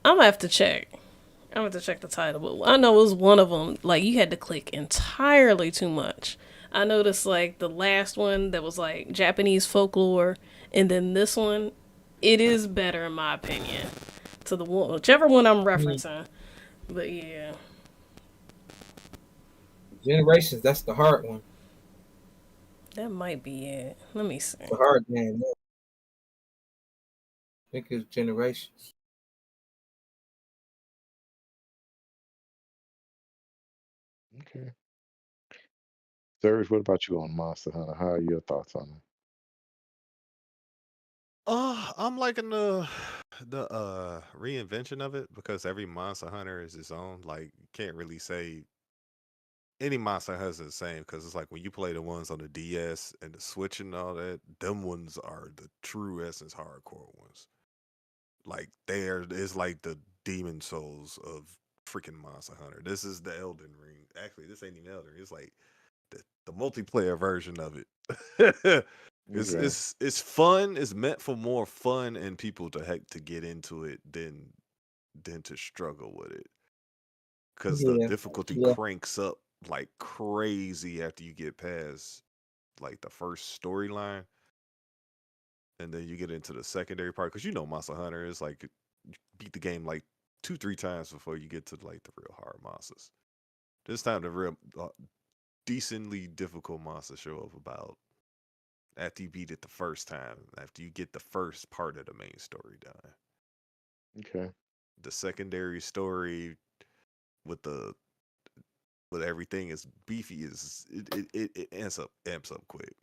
I'm gonna have to check. I'm gonna have to check the title, but I know it was one of them. Like you had to click entirely too much. I noticed like the last one that was like Japanese folklore, and then this one, it is better in my opinion to the one, whichever one I'm referencing. But yeah, Generations, that's the hard one. That might be it. Let me see. The hard man. I think it's Generations. Okay. Serge, what about you on Monster Hunter? How are your thoughts on it? I'm liking the reinvention of it because every Monster Hunter is its own. Like, you can't really say any Monster Hunter is the same because it's like when you play the ones on the DS and the Switch and all that, them ones are the true essence hardcore ones. Like it's like the Demon Souls of freaking Monster Hunter. This is the Elden Ring. Actually, this ain't even Elden Ring. It's like the multiplayer version of it. it's Okay. it's it's fun. It's meant for more fun and people to get into it than to struggle with it. Because the Yeah. difficulty Yeah. cranks up like crazy after you get past like the first storyline, and then you get into the secondary part. Because Monster Hunter is like you beat the game like 2-3 times before you get to like the real hard monsters. This time the real decently difficult monsters show up about after you beat it the first time, after you get the first part of the main story done. Okay. The secondary story with the with everything is beefy is it amps up quick.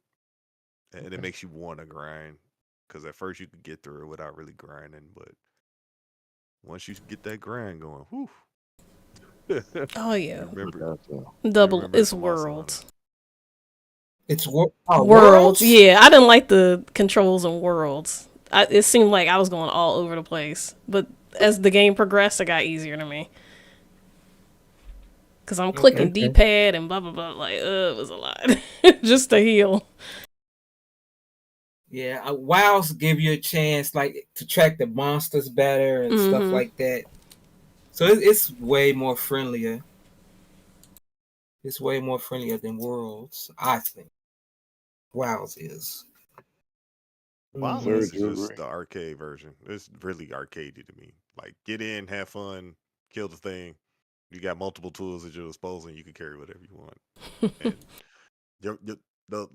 And it Okay. makes you want to grind. Because at first you could get through it without really grinding, but once you get that grind going, whew. Oh yeah, remember double remember it's it's a Monster Hunter. Worlds. It's Worlds. Worlds? Yeah, I didn't like the controls in Worlds. It seemed like I was going all over the place. But as the game progressed, it got easier to me. Because I'm clicking Okay. D-pad and blah, blah, blah. Like, it was a lot. Just to heal. Yeah, WoWs give you a chance like to track the monsters better and stuff like that. So it's way more friendlier. It's way more friendlier than Worlds, I think. WoWs is. WoW Serge, is you just agree? the arcade version. It's really arcadey to me. Like, get in, have fun, kill the thing. You got multiple tools at your disposal, and you can carry whatever you want. And the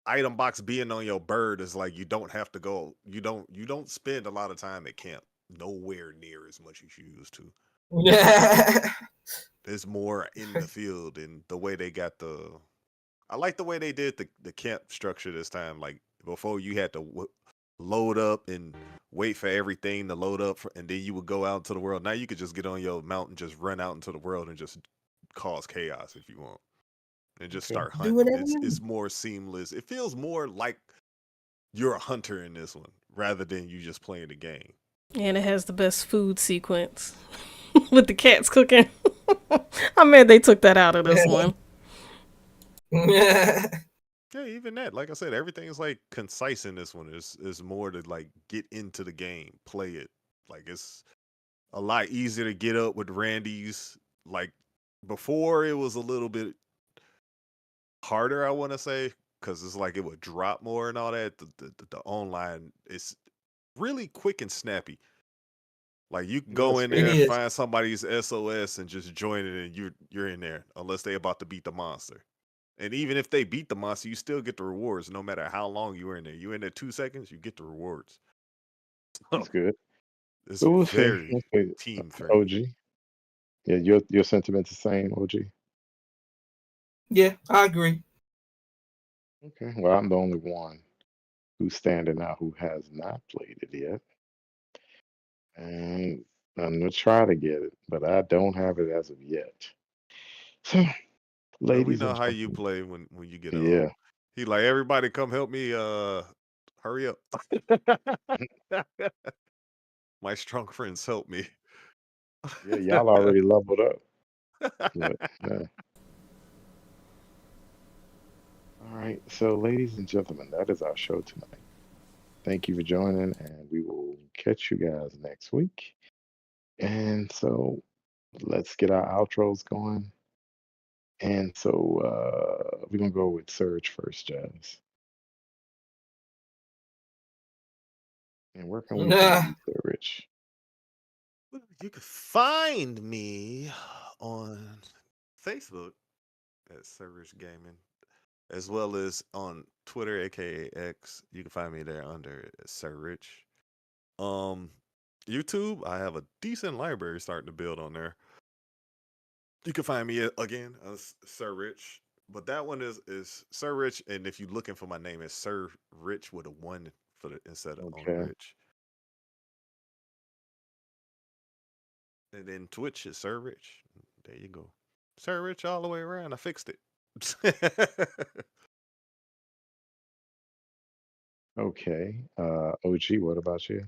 item box being on your bird is like you don't have to go. You don't spend a lot of time at camp. Nowhere near as much as you used to. Yeah. There's more in the field, and the way they got I like the way they did the camp structure this time. Like before, you had to load up and wait for everything to load up, and then you would go out into the world. Now you could just get on your mount and just run out into the world and just cause chaos if you want, and just Okay. start Do hunting. whatever It's more seamless. It feels more like you're a hunter in this one rather than you just playing the game. And it has the best food sequence with the cats cooking. I'm mad they took that out of this one. Yeah. Yeah, even that. Like I said, everything is like concise in this one. Is more to like get into the game, play it. Like it's a lot easier to get up with Randy's. Like before, it was a little bit harder. I want to say because it's like it would drop more and all that. The online is really quick and snappy. Like you can go That's in It there good. and is. find somebody's SOS and just join it, and you're in there unless they about to beat the monster. And even if they beat the monster, you still get the rewards no matter how long you were in there. You in there 2 seconds, you get the rewards. That's So good. it's So very we'll say, team friendly. OG. Yeah, your sentiment's the same, OG. Yeah, I agree. Okay. Well, I'm the only one who's standing out who has not played it yet, and I'm gonna try to get it, but I don't have it as of yet. So, Well, we ladies know and how you gentlemen, play when you get yeah, he like everybody come help me hurry up. My strong friends help me. yeah, y'all already leveled up, but yeah. All right. So, ladies and gentlemen, that is our show tonight. Thank you for joining, and we will catch you guys next week. And so, let's get our outros going. And so, we're gonna go with Surge first, Jazz. And where can we find you, Surge? You can find me on Facebook at Sir Rich Gaming, as well as on Twitter, aka X. You can find me there under Sir Rich. YouTube, I have a decent library starting to build on there. You can find me again as Sir Rich, but that one is Sir Rich, and if you're looking for my name, it's Sir Rich with a one for the instead of on Okay. Rich. And then Twitch is Sir Rich. There you go, Sir Rich all the way around. I fixed it. Okay. OG, what about you?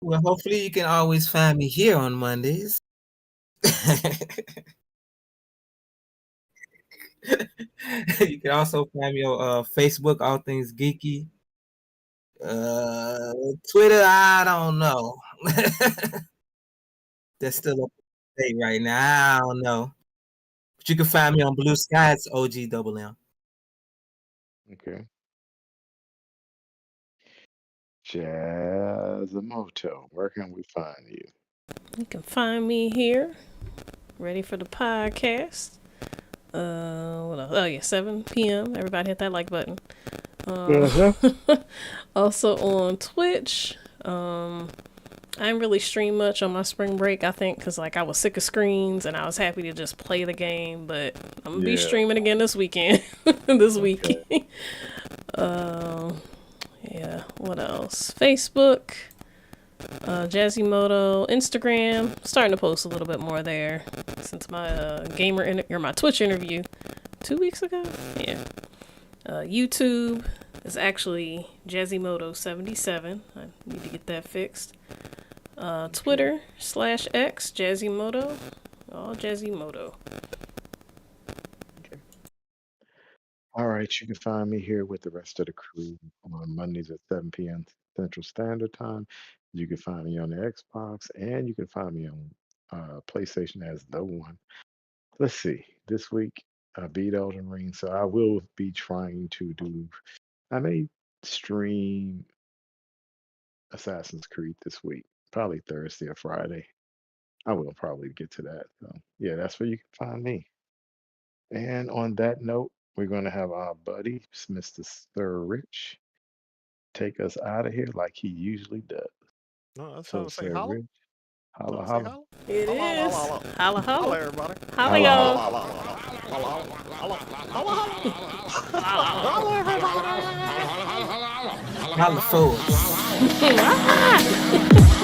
Well, hopefully you can always find me here on Mondays. You can also find me on Facebook, All Things Geeky. Twitter, I don't know. That's still up to date right now. I don't know. But you can find me on Blue Sky. It's OG Double M. Okay. Jazzimoto, where can we find you? You can find me here, ready for the podcast. What else? Oh yeah, 7 p.m. Everybody hit that like button. Also on Twitch. I didn't really stream much on my spring break, I think, because like I was sick of screens and I was happy to just play the game. But I'm gonna be streaming again this weekend. This week. Yeah. What else? Facebook. Jazzimoto, Instagram. Starting to post a little bit more there since my my Twitch interview 2 weeks ago. Yeah. YouTube is actually Jazzimoto77. I need to get that fixed. Twitter /X Jazzimoto. All Jazzimoto. All right, you can find me here with the rest of the crew on Mondays at 7 p.m. Central Standard Time. You can find me on the Xbox, and you can find me on PlayStation as The One. Let's see. This week, I beat Elden Ring, so I will be trying to do. I may stream Assassin's Creed this week, probably Thursday or Friday. I will probably get to that. So, yeah, that's where you can find me. And on that note, we're going to have our buddy, Mr. Sir Rich, take us out of here like he usually does. No, that's So, how to say Sir holla. Rich, holla, Say holla. holla. It Holla, is. holla, holla. Holla, Holla, holla. everybody. Holla, Holla, y'all. Holla, holla, holla, holla, holla, everybody. Holla, folks. Ah!